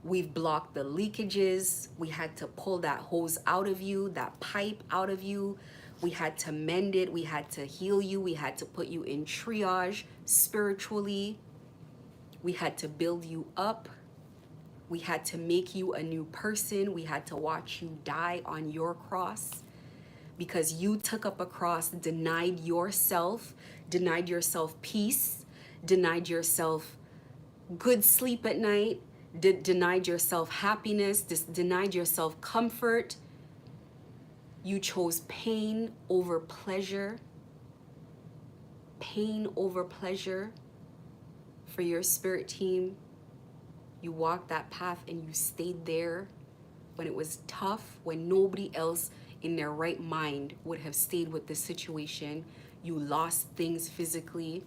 we've blocked the leakages, we had to pull that hose out of you, that pipe out of you, we had to mend it, we had to heal you, we had to put you in triage spiritually, we had to build you up. We had to make you a new person. We had to watch you die on your cross, because you took up a cross, denied yourself peace, denied yourself good sleep at night, denied yourself happiness, denied yourself comfort. You chose pain over pleasure. Pain over pleasure for your spirit team. You walked that path and you stayed there when it was tough, when nobody else in their right mind would have stayed with the situation. You lost things physically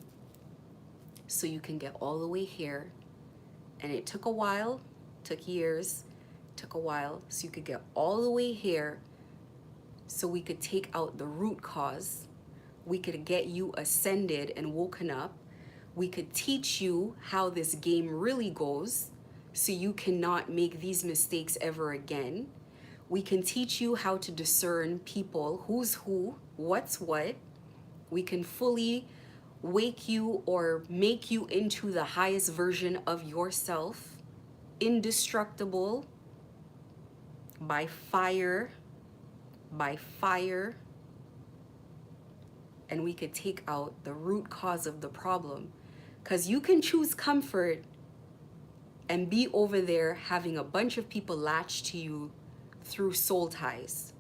so you can get all the way here. And it took a while, took years, took a while so you could get all the way here, so we could take out the root cause. We could get you ascended and woken up. We could teach you how this game really goes, so you cannot make these mistakes ever again. We can teach you how to discern people, who's who, what's what. We can fully wake you or make you into the highest version of yourself, indestructible, by fire, and we could take out the root cause of the problem. Because you can choose comfort and be over there having a bunch of people latch to you through soul ties.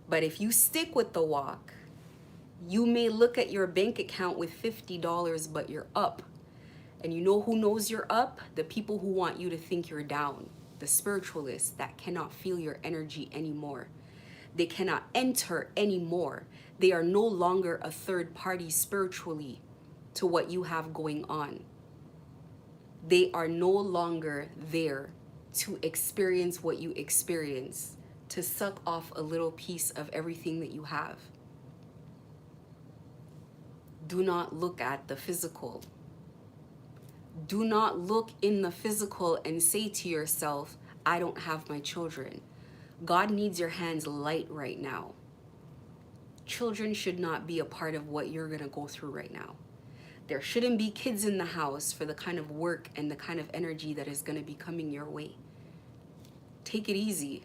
But if you stick with the walk, you may look at your bank account with $50, but you're up. And you know who knows you're up? The people who want you to think you're down. The spiritualists that cannot feel your energy anymore. They cannot enter anymore. They are no longer a third party spiritually to what you have going on. They are no longer there to experience what you experience, to suck off a little piece of everything that you have. Do not look at the physical. Do not look in the physical and say to yourself, I don't have my children. God needs your hands light right now. Children should not be a part of what you're going to go through right now. There shouldn't be kids in the house for the kind of work and the kind of energy that is going to be coming your way. Take it easy.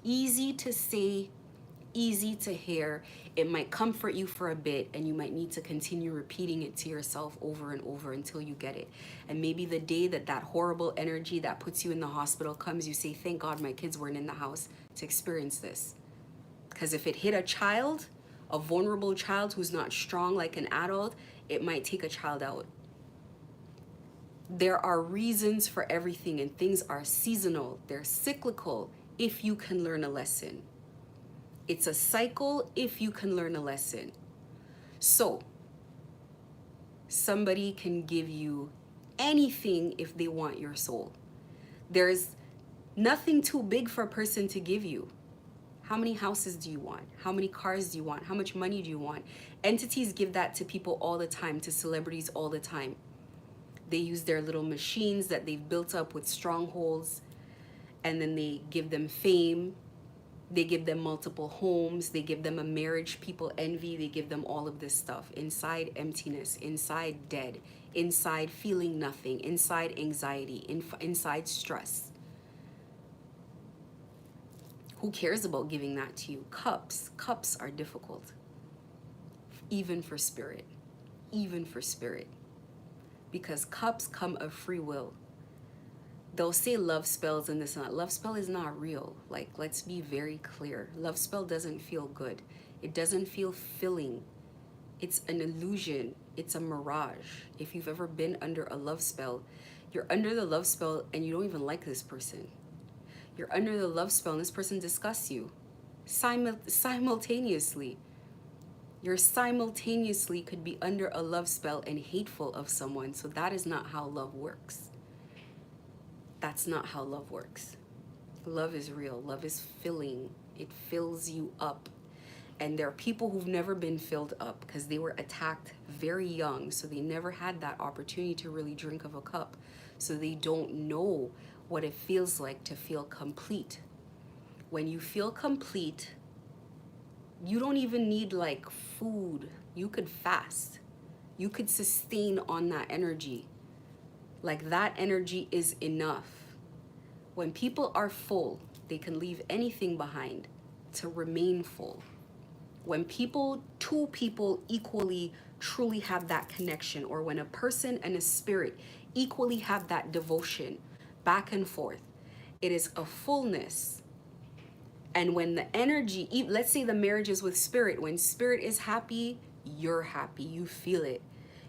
Easy to say, easy to hear. It might comfort you for a bit, and you might need to continue repeating it to yourself over and over until you get it. And maybe the day that that horrible energy that puts you in the hospital comes, you say, thank God my kids weren't in the house to experience this. Because if it hit a child, a vulnerable child who's not strong like an adult, it might take a child out. There are reasons for everything, and things are seasonal. They're cyclical if you can learn a lesson. It's a cycle if you can learn a lesson. So, somebody can give you anything if they want your soul. There's nothing too big for a person to give you. How many houses do you want? How many cars do you want? How much money do you want? Entities give that to people all the time, to celebrities all the time. They use their little machines that they've built up with strongholds, and then they give them fame, They give them multiple homes. They give them a marriage people envy. They give them all of this stuff. Inside emptiness, inside dead, inside feeling nothing, inside anxiety, inside stress. Who cares about giving that to you? Cups. Cups are difficult. Even for spirit. Even for spirit. Because cups come of free will. They'll say love spells and this and that. Love spell is not real. Like, let's be very clear. Love spell doesn't feel good. It doesn't feel filling. It's an illusion. It's a mirage. If you've ever been under a love spell, you're under the love spell and you don't even like this person. You're under the love spell and this person disgusts you. Simultaneously. You're simultaneously could be under a love spell and hateful of someone. So that is not how love works. That's not how love works. Love is real. Love is filling. It fills you up. And there are people who've never been filled up because they were attacked very young. So they never had that opportunity to really drink of a cup. So they don't know what it feels like to feel complete. When you feel complete, you don't even need like food. You could fast. You could sustain on that energy. Like that energy is enough. When people are full, they can leave anything behind to remain full. When two people equally truly have that connection, or when a person and a spirit equally have that devotion back and forth, it is a fullness. And when the energy, let's say the marriage is with spirit, when spirit is happy, you're happy, you feel it,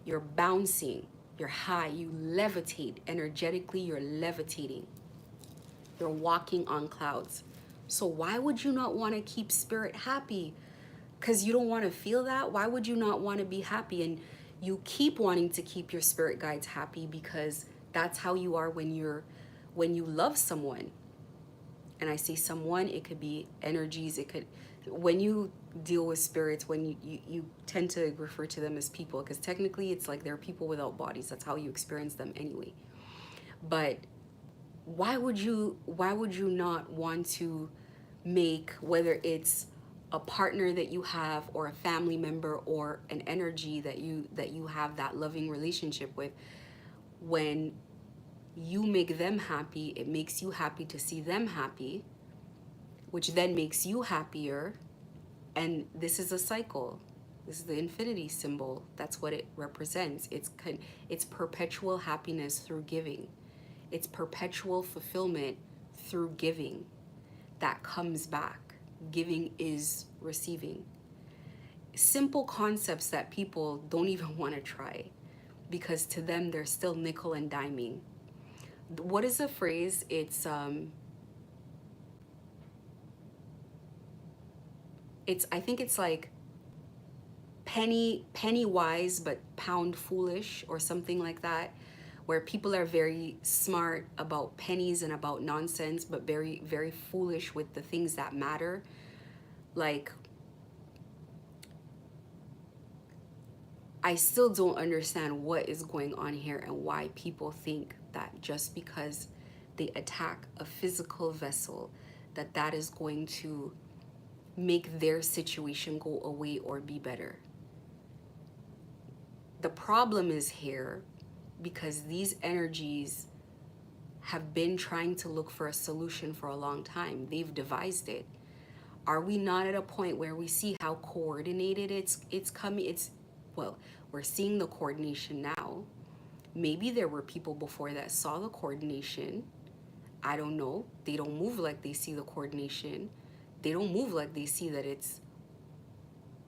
you're bouncing. You're high, you levitate. Energetically, you're levitating. You're walking on clouds. So why would you not want to keep spirit happy? Because you don't want to feel that? Why would you not want to be happy? And you keep wanting to keep your spirit guides happy because that's how you are when you love someone. And I say someone, it could be energies, when you deal with spirits, when you tend to refer to them as people, because technically it's like they're people without bodies. That's how you experience them anyway. But why would you not want to make, whether it's a partner that you have or a family member or an energy that you have that loving relationship with, when you make them happy, it makes you happy to see them happy, which then makes you happier. And this is a cycle. This is the infinity symbol. That's what it represents. It's perpetual happiness through giving. It's perpetual fulfillment through giving. That comes back. Giving is receiving. Simple concepts that people don't even want to try because to them they're still nickel and diming. What is the phrase? It's I think it's like penny wise but pound foolish or something like that, where people are very smart about pennies and about nonsense but very, very foolish with the things that matter. Like, I still don't understand what is going on here and why people think that just because they attack a physical vessel, that is going to make their situation go away or be better. The problem is here because these energies have been trying to look for a solution for a long time. They've devised it. Are we not at a point where we see how coordinated it's coming? Well, we're seeing the coordination now. Maybe there were people before that saw the coordination. I don't know. They don't move like they see the coordination. They don't move like they see that it's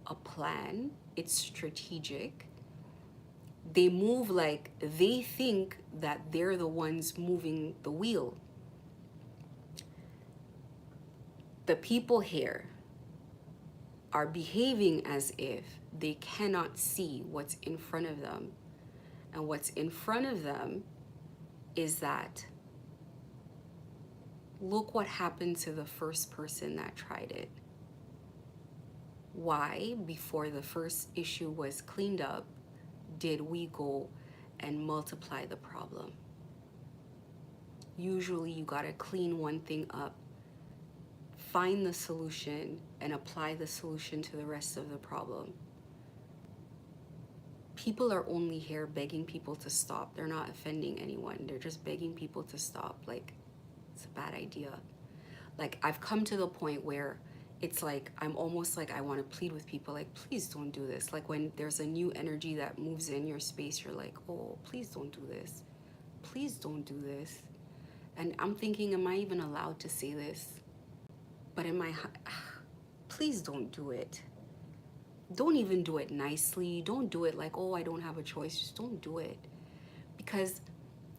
a plan. It's strategic. They move like they think that they're the ones moving the wheel. The people here are behaving as if they cannot see what's in front of them. And what's in front of them is that, look what happened to the first person that tried it. Why, before the first issue was cleaned up, did we go and multiply the problem? Usually you gotta clean one thing up find the solution and apply the solution to the rest of the problem. People are only here begging people to stop. They're not offending anyone. They're just begging people to stop. Like, it's a bad idea. Like, I've come to the point where it's like, I'm almost like I want to plead with people, like, please don't do this. Like, when there's a new energy that moves in your space, you're like, oh, please don't do this. Please don't do this. And I'm thinking, am I even allowed to say this? But in my, please don't do it. Don't even do it nicely. Don't do it like, oh, I don't have a choice. Just don't do it. Because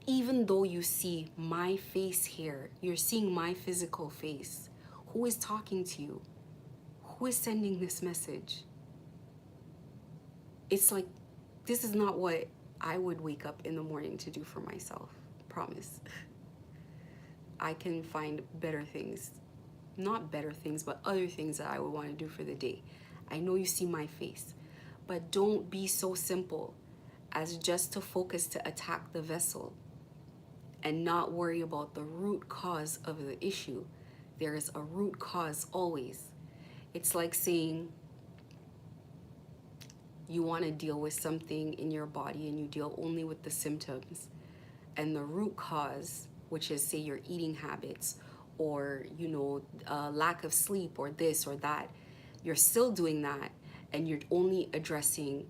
even though you see my face here, you're seeing my physical face. Who is talking to you? Who is sending this message? It's like, this is not what I would wake up in the morning to do for myself. Promise. I can find better things. Not better things, but other things that I would want to do for the day. I know you see my face, but don't be so simple as just to focus to attack the vessel and not worry about the root cause of the issue. There is a root cause always. It's like saying you want to deal with something in your body and you deal only with the symptoms, and the root cause, which is, say, your eating habits or, lack of sleep or this or that, you're still doing that and you're only addressing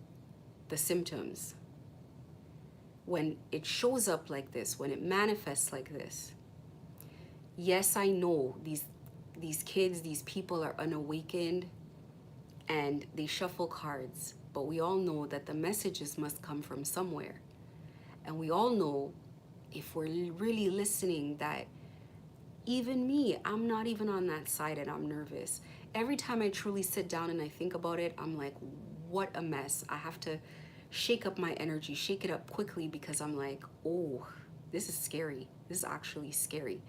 the symptoms. When it shows up like this, when it manifests like this, yes, I know these kids, these people are unawakened and they shuffle cards, but we all know that the messages must come from somewhere. And we all know, if we're really listening, that even me, I'm not even on that side and I'm nervous. Every time I truly sit down and I think about it, I'm like, what a mess. I have to shake up my energy, shake it up quickly, because I'm like, oh, this is scary. This is actually scary.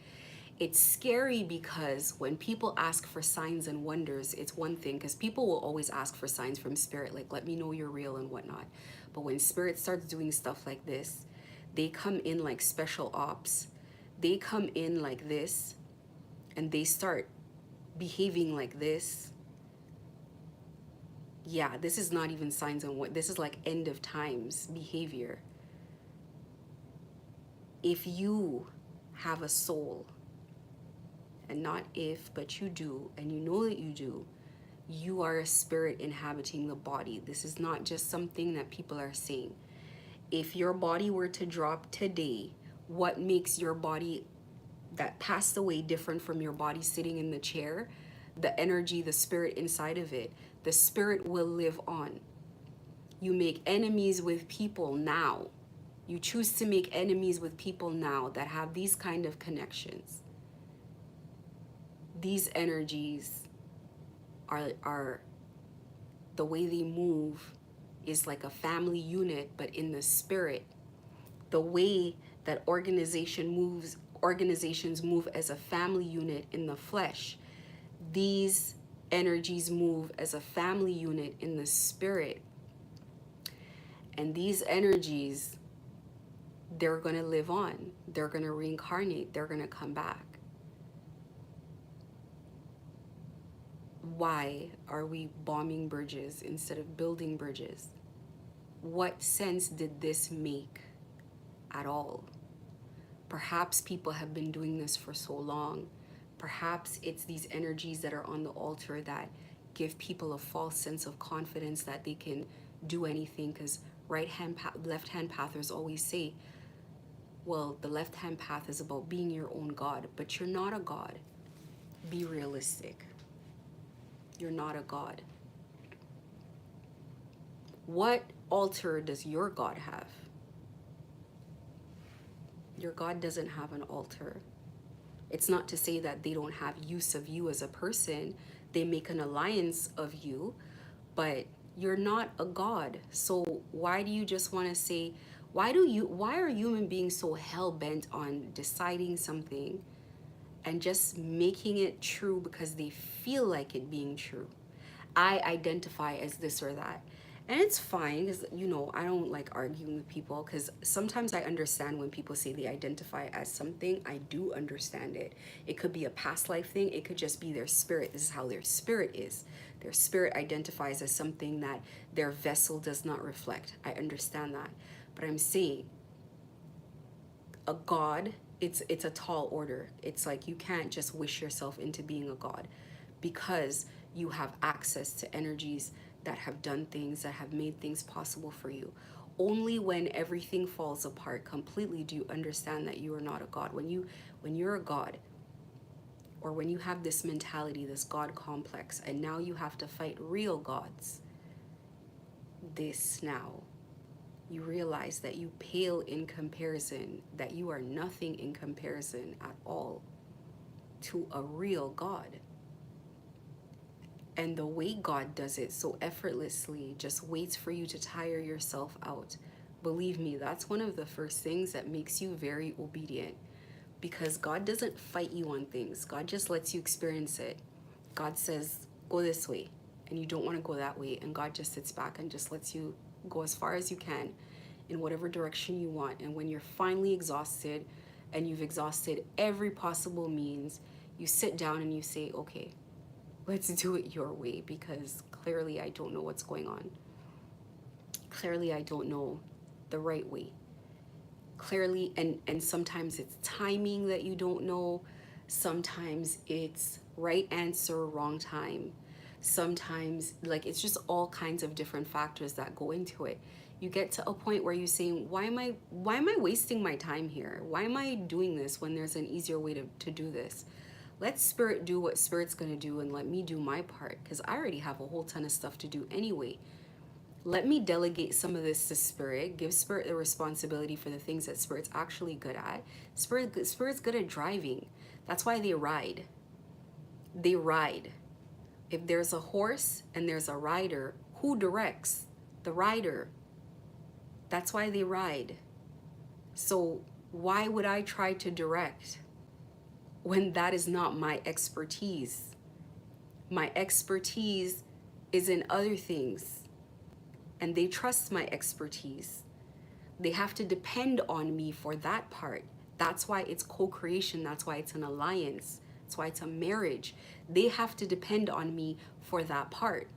It's scary because when people ask for signs and wonders, it's one thing, because people will always ask for signs from spirit, like, let me know you're real and whatnot. But when spirit starts doing stuff like this, they come in like special ops. They come in like this and they start behaving like this. Yeah, this is not even signs and what, this is like end of times behavior. If you have a soul, and not if, but you do, and you know that you do, you are a spirit inhabiting the body. This is not just something that people are saying. If your body were to drop today, what makes your body that passed away different from your body sitting in the chair? The energy, the spirit inside of it. The spirit will live on. You make enemies with people now. You choose to make enemies with people now that have these kind of connections. These energies are the way they move is like a family unit, but in the spirit. The way that organizations move as a family unit in the flesh, these energies move as a family unit in the spirit. And these energies, they're going to live on. They're going to reincarnate. They're going to come back. Why are we bombing bridges instead of building bridges? What sense did this make at all? Perhaps people have been doing this for so long. Perhaps it's these energies that are on the altar that give people a false sense of confidence that they can do anything, because left-hand pathers always say, well, the left-hand path is about being your own God, but you're not a God. Be realistic. You're not a God. What altar does your God have? Your God doesn't have an altar. It's not to say that they don't have use of you as a person. They make an alliance of you, but you're not a God. So why do you just want to say, why are human beings so hell-bent on deciding something and just making it true because they feel like it being true? I identify as this or that. And it's fine because, you know, I don't like arguing with people, because sometimes I understand when people say they identify as something. I do understand it. It could be a past life thing. It could just be their spirit. This is how their spirit is. Their spirit identifies as something that their vessel does not reflect. I understand that. But I'm saying a god, it's a tall order. It's like you can't just wish yourself into being a god, because you have access to energies that have done things, that have made things possible for you. Only when everything falls apart completely do you understand that you are not a god. When you're a god, or when you have this mentality, this god complex, and now you have to fight real gods, this now you realize that you pale in comparison, that you are nothing in comparison at all to a real God. And the way God does it so effortlessly, just waits for you to tire yourself out. Believe me, that's one of the first things that makes you very obedient, because God doesn't fight you on things. God just lets you experience it. God says, go this way, and you don't want to go that way. And God just sits back and just lets you go as far as you can in whatever direction you want. And when you're finally exhausted and you've exhausted every possible means, you sit down and you say, okay, let's do it your way, because clearly I don't know what's going on. Clearly I don't know the right way. Clearly, and sometimes it's timing that you don't know. Sometimes it's right answer, wrong time. Sometimes, like, it's just all kinds of different factors that go into it. You get to a point where you're saying, why am I wasting my time here? Why am I doing this when there's an easier way to do this? Let spirit do what spirit's gonna do, and let me do my part, because I already have a whole ton of stuff to do anyway. Let me delegate some of this to spirit, give spirit the responsibility for the things that spirit's actually good at. Spirit's good at driving. That's why they ride. They ride. If there's a horse and there's a rider, who directs? The rider. That's why they ride. So why would I try to direct when that is not my expertise? My expertise is in other things, and they trust my expertise. They have to depend on me for that part. That's why it's co-creation. That's why it's an alliance. That's why it's a marriage. They have to depend on me for that part.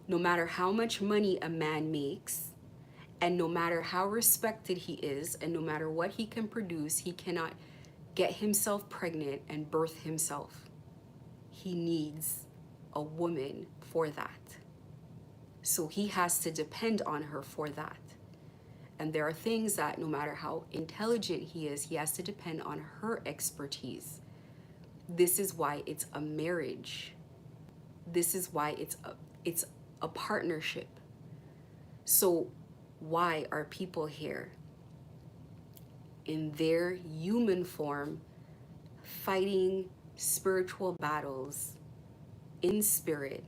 No matter how much money a man makes, and no matter how respected he is, and no matter what he can produce, he cannot get himself pregnant and birth himself. He needs a woman for that. So he has to depend on her for that. And there are things that no matter how intelligent he is, he has to depend on her expertise. This is why it's a marriage. This is why it's a partnership. So why are people here in their human form fighting spiritual battles in spirit,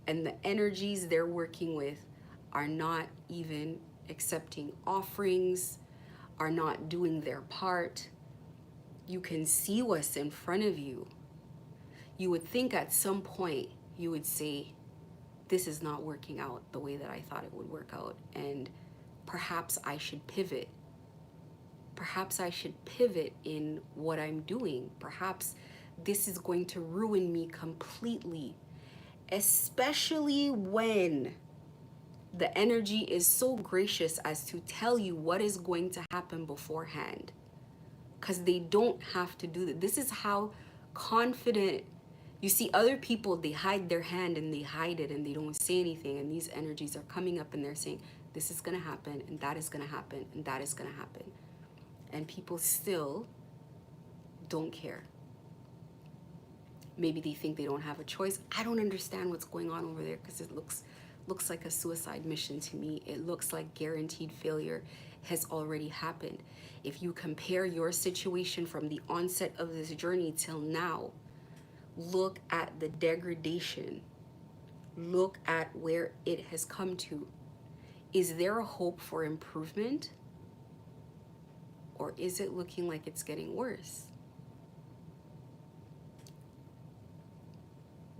and the energies they're working with are not even accepting offerings, are not doing their part? You can see what's in front of you. You would think at some point you would say, this is not working out the way that I thought it would work out, and perhaps I should pivot. Perhaps I should pivot in what I'm doing. Perhaps this is going to ruin me completely, especially when the energy is so gracious as to tell you what is going to happen beforehand, because they don't have to do that. This is how confident, you see other people, they hide their hand and they hide it and they don't say anything, and these energies are coming up and they're saying, this is going to happen, and that is going to happen, and that is going to happen. And people still don't care. Maybe they think they don't have a choice. I don't understand what's going on over there, because it looks like a suicide mission to me. It looks like guaranteed failure has already happened. If you compare your situation from the onset of this journey till now, look at the degradation. Look at where it has come to. Is there a hope for improvement? Or is it looking like it's getting worse?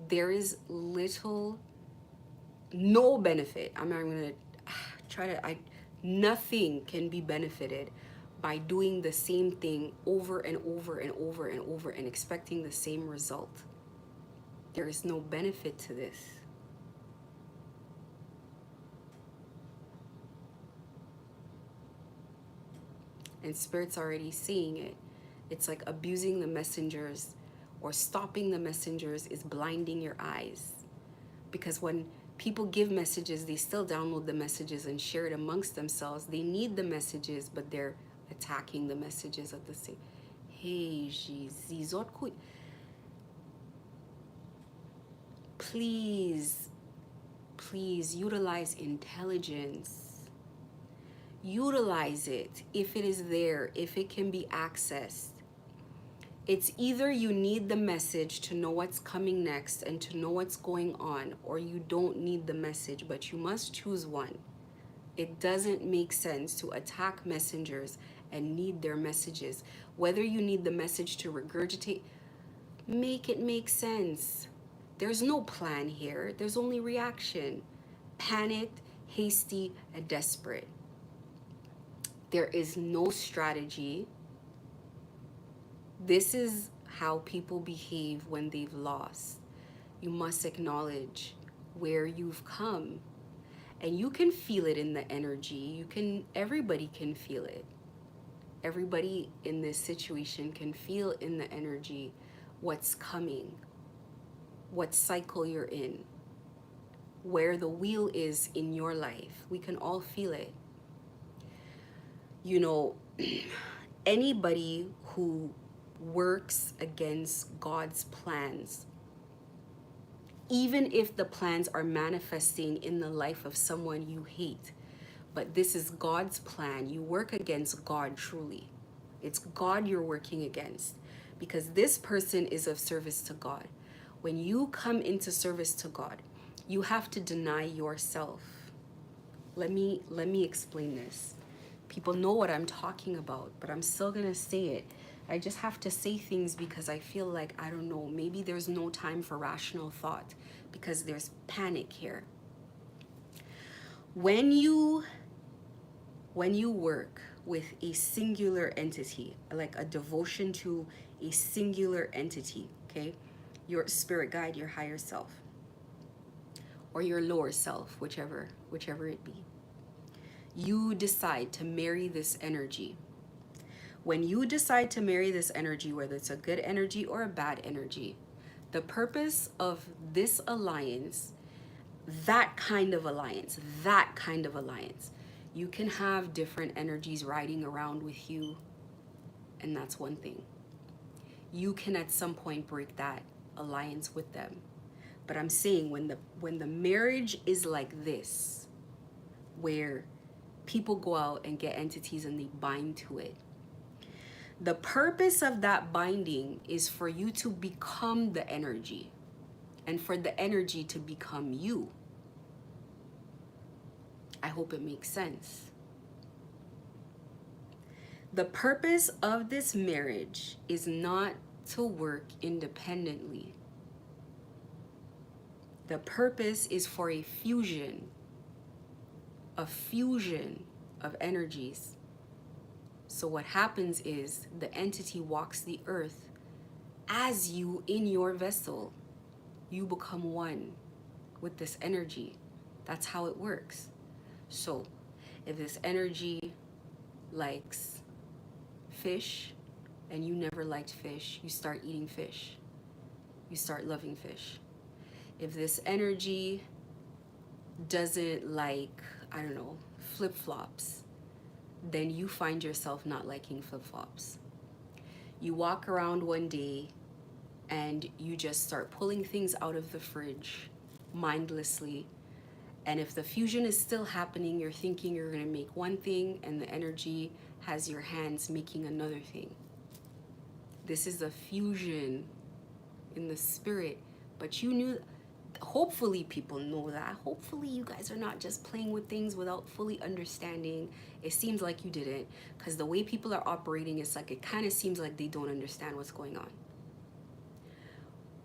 There is little no benefit. I'm not gonna try to, nothing can be benefited by doing the same thing over and over and over and over and expecting the same result. There is no benefit to this. And Spirit's already seeing it. It's like abusing the messengers or stopping the messengers is blinding your eyes. Because when people give messages, they still download the messages and share it amongst themselves. They need the messages, but they're attacking the messages at the same. Hey, please, please utilize intelligence. Utilize it if it is there, if it can be accessed. It's either you need the message to know what's coming next and to know what's going on, or you don't need the message, but you must choose one. It doesn't make sense to attack messengers and need their messages. Whether you need the message to regurgitate, make it make sense. There's no plan here. There's only reaction. Panicked, hasty, and desperate. There is no strategy. This is how people behave when they've lost. You must acknowledge where you've come. And you can feel it in the energy. Everybody can feel it. Everybody in this situation can feel in the energy what's coming, what cycle you're in, where the wheel is in your life. We can all feel it. You know, anybody who works against God's plans, even if the plans are manifesting in the life of someone you hate, but this is God's plan, you work against God truly. It's God you're working against, because this person is of service to God. When you come into service to God, you have to deny yourself. Let me explain this. People know what I'm talking about, but I'm still gonna say it. I just have to say things because I feel like, I don't know, maybe there's no time for rational thought because there's panic here. When you work with a singular entity, like a devotion to a singular entity, okay? Your spirit guide, your higher self, or your lower self, whichever it be. You decide to marry this energy. When you decide to marry this energy, whether it's a good energy or a bad energy, the purpose of this alliance, that kind of alliance, you can have different energies riding around with you, and that's one thing. You can at some point break that alliance with them. But I'm saying when the marriage is like this, where people go out and get entities and they bind to it, the purpose of that binding is for you to become the energy and for the energy to become you. I hope it makes sense. The purpose of this marriage is not to work independently. The purpose is for a fusion of energies. So what happens is the entity walks the earth as you in your vessel. You become one with this energy. That's how it works. So if this energy likes fish and you never liked fish, you start eating fish. You start loving fish. If this energy doesn't like, I don't know, flip-flops, then you find yourself not liking flip-flops. You walk around one day and you just start pulling things out of the fridge mindlessly. And if the fusion is still happening, you're thinking you're gonna make one thing and the energy has your hands making another thing. This is a fusion in the spirit, but you knew, hopefully people know that. Hopefully you guys are not just playing with things without fully understanding. It seems like you didn't, because the way people are operating, it's like it kind of seems like they don't understand what's going on.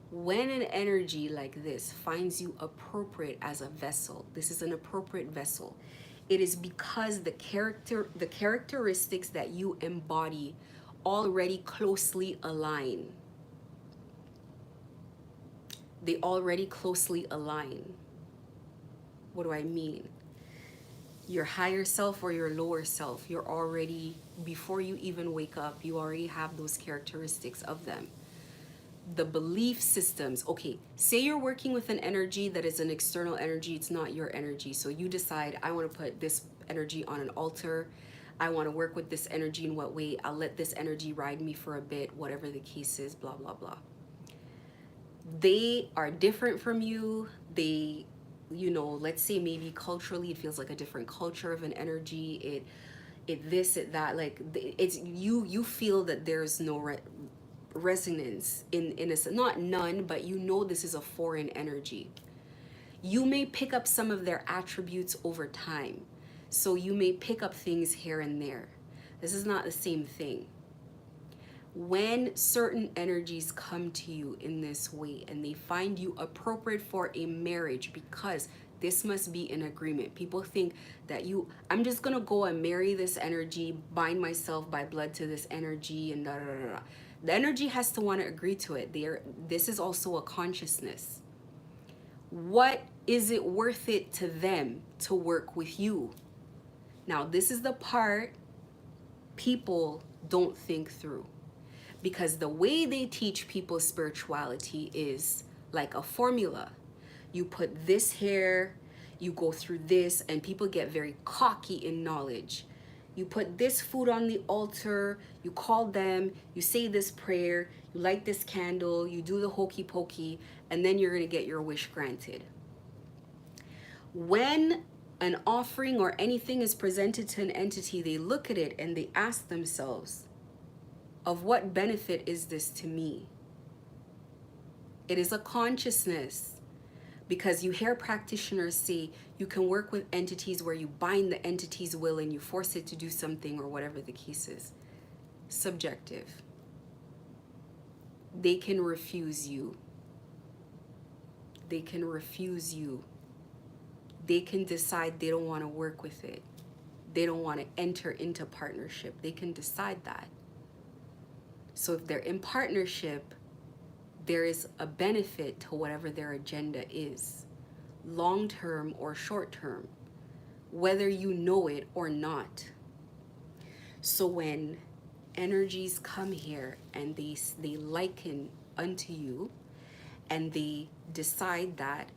When an energy like this finds you appropriate as a vessel, this is an appropriate vessel. It is because the characteristics that you embody already closely align. They already closely align. What do I mean? Your higher self or your lower self, you're already, before you even wake up, you already have those characteristics of them. The belief systems, okay, say you're working with an energy that is an external energy, it's not your energy. So you decide, I want to put this energy on an altar. I want to work with this energy in what way? I'll let this energy ride me for a bit, whatever the case is, blah, blah, blah. They are different from you. They, you know, let's say maybe culturally it feels like a different culture of an energy. It this, it that, like it's you feel that there's no resonance in a, not none, but you know this is a foreign energy. You may pick up some of their attributes over time. So you may pick up things here and there. This is not the same thing. When certain energies come to you in this way and they find you appropriate for a marriage, because this must be an agreement. People think that I'm just gonna go and marry this energy, bind myself by blood to this energy, and da da da da. The energy has to want to agree to it. This is also a consciousness. What is it worth it to them to work with you? Now, this is the part people don't think through. Because the way they teach people spirituality is like a formula. You put this here, you go through this, and people get very cocky in knowledge. You put this food on the altar, you call them, you say this prayer, you light this candle, you do the hokey pokey, and then you're gonna get your wish granted. When an offering or anything is presented to an entity, they look at it and they ask themselves, of what benefit is this to me? It is a consciousness, because you hear practitioners say you can work with entities where you bind the entity's will and you force it to do something or whatever the case is. Subjective. They can refuse you. They can refuse you. They can decide they don't want to work with it. They don't want to enter into partnership. They can decide that. So if they're in partnership, there is a benefit to whatever their agenda is, long-term or short-term, whether you know it or not. So when energies come here and they liken unto you and they decide that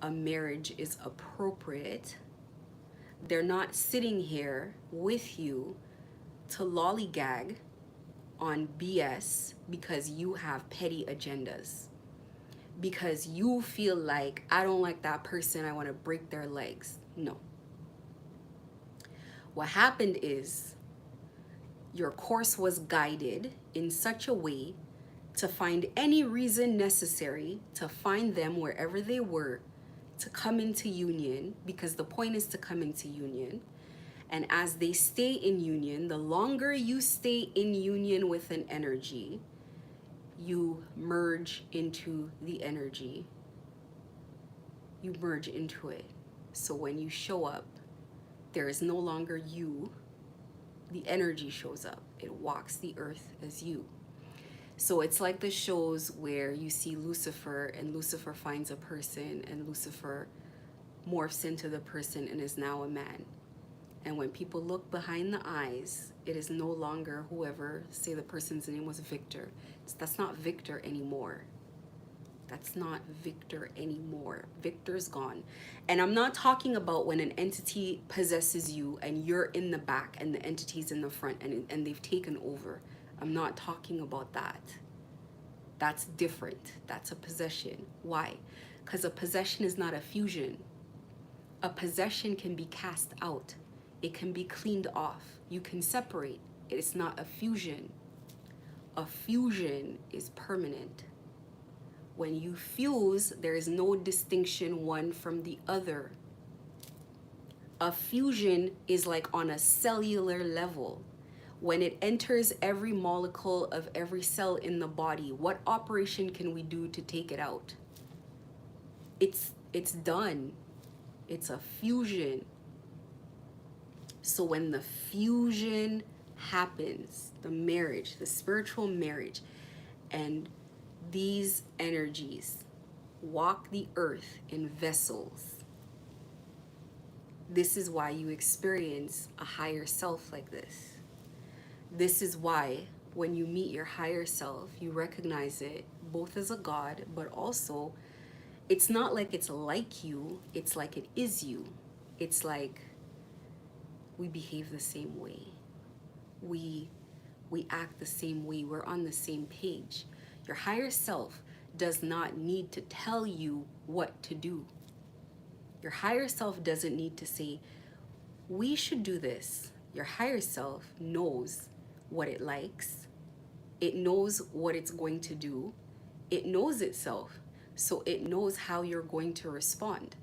a marriage is appropriate, they're not sitting here with you to lollygag on BS because you have petty agendas, because you feel like, I don't like that person, I want to break their legs. No. What happened is your course was guided in such a way to find any reason necessary to find them wherever they were, to come into union, because the point is to come into union. And as they stay in union, the longer you stay in union with an energy, you merge into the energy. You merge into it. So when you show up, there is no longer you. The energy shows up. It walks the earth as you. So it's like the shows where you see Lucifer and Lucifer finds a person and Lucifer morphs into the person and is now a man. And when people look behind the eyes, it is no longer whoever, say the person's name was Victor. That's not Victor anymore. That's not Victor anymore. Victor's gone. And I'm not talking about when an entity possesses you and you're in the back and the entity's in the front and they've taken over. I'm not talking about that. That's different. That's a possession. Why? Because a possession is not a fusion. A possession can be cast out. It can be cleaned off. You can separate. It's not a fusion. A fusion is permanent. When you fuse, there is no distinction one from the other. A fusion is like on a cellular level. When it enters every molecule of every cell in the body, what operation can we do to take it out? It's done. It's a fusion. So when the fusion happens, the marriage, the spiritual marriage, and these energies walk the earth in vessels, this is why you experience a higher self like this. This is why when you meet your higher self, you recognize it both as a God, but also it's not like it's like you, it's like it is you. It's like we behave the same way. We act the same way. We're on the same page. Your higher self does not need to tell you what to do. Your higher self doesn't need to say, we should do this. Your higher self knows what it likes. It knows what it's going to do. It knows itself. So it knows how you're going to respond.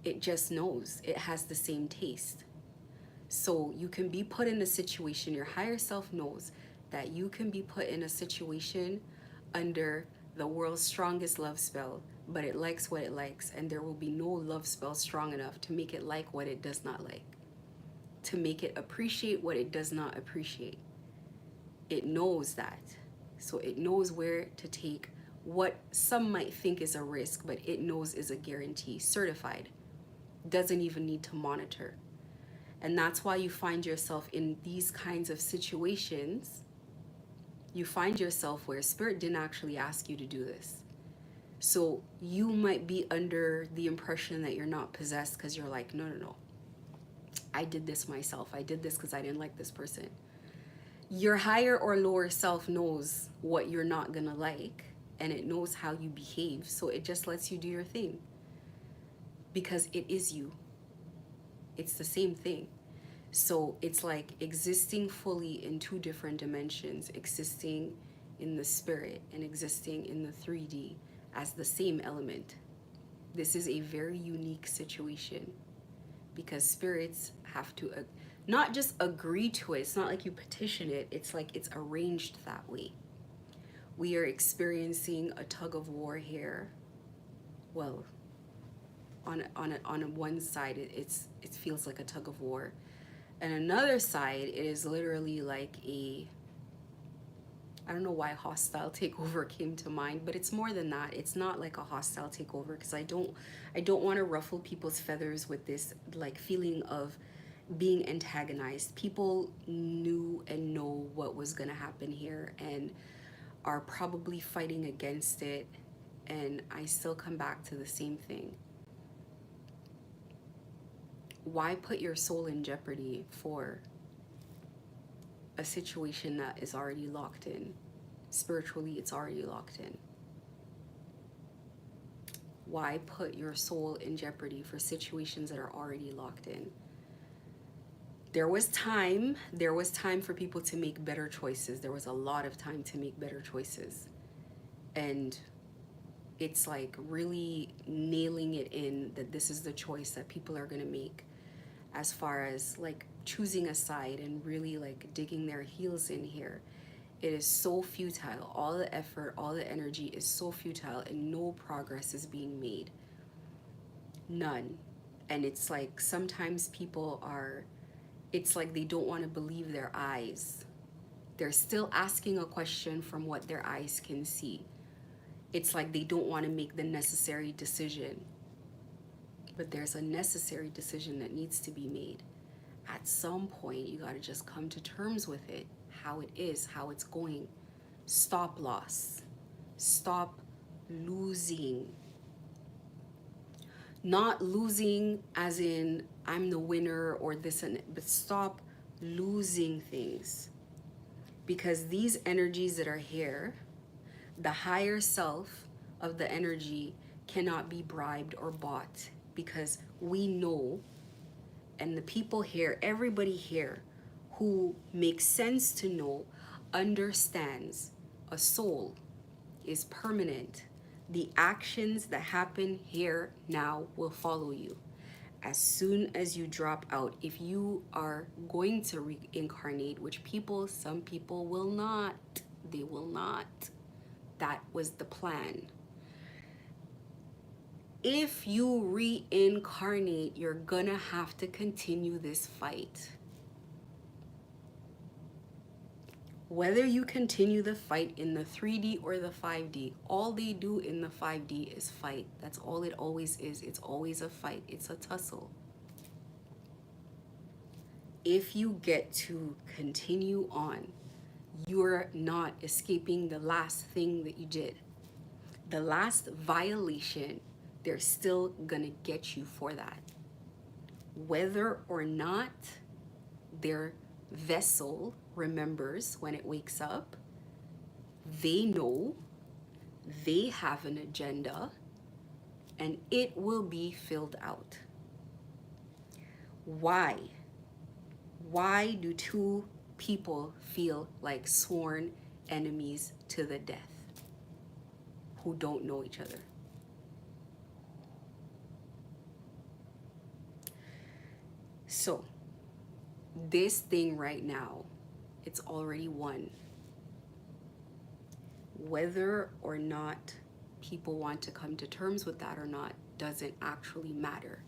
It just knows. It has the same taste. So you can be put in a situation, your higher self knows that you can be put in a situation under the world's strongest love spell, but it likes what it likes, and there will be no love spell strong enough to make it like what it does not like, to make it appreciate what it does not appreciate. It knows that. So it knows where to take what some might think is a risk, but it knows is a guarantee, certified. Doesn't even need to monitor. And that's why you find yourself in these kinds of situations. You find yourself where Spirit didn't actually ask you to do this. So you might be under the impression that you're not possessed because you're like, no. I did this myself. I did this because I didn't like this person. Your higher or lower self knows what you're not gonna like, and it knows how you behave. So it just lets you do your thing because it is you. It's the same thing. So it's like existing fully in two different dimensions, existing in the spirit and existing in the 3D as the same element. This is a very unique situation because spirits have to not just agree to it. It's not like you petition it. It's like it's arranged that way. We are experiencing a tug of war here. Well, on one side, it feels like a tug of war. And another side, it is literally like I don't know why hostile takeover came to mind, but it's more than that. It's not like a hostile takeover because I don't want to ruffle people's feathers with this like feeling of being antagonized. People knew and know what was going to happen here and are probably fighting against it. And I still come back to the same thing. Why put your soul in jeopardy for a situation that is already locked in? Spiritually, it's already locked in. Why put your soul in jeopardy for situations that are already locked in? There was time for people to make better choices. There was a lot of time to make better choices. And it's like really nailing it in that this is the choice that people are going to make, as far as like choosing a side and really like digging their heels in here. It is so futile. All the effort, all the energy is so futile, and no progress is being made. None. And it's like sometimes people are, it's like they don't want to believe their eyes. They're still asking a question from what their eyes can see. It's like they don't want to make the necessary decision. But there's a necessary decision that needs to be made. At some point, you got to just come to terms with it, how it is, how it's going. Stop loss. Stop losing. Not losing as in I'm the winner or this and that, but stop losing things. Because these energies that are here, the higher self of the energy cannot be bribed or bought, because we know, and the people here, everybody here who makes sense to know, understands a soul is permanent. The actions that happen here now will follow you. As soon as you drop out, if you are going to reincarnate, which some people will not, they will not. That was the plan. If you reincarnate, you're gonna have to continue this fight. Whether you continue the fight in the 3D or the 5D, all they do in the 5D is fight. That's all it always is. It's always a fight. It's a tussle. If you get to continue on, you're not escaping the last thing that you did. The last violation, they're still gonna get you for that. Whether or not their vessel remembers when it wakes up, they know, they have an agenda, and it will be filled out. Why? Why do two people feel like sworn enemies to the death who don't know each other? So, this thing right now, it's already won. Whether or not people want to come to terms with that or not doesn't actually matter.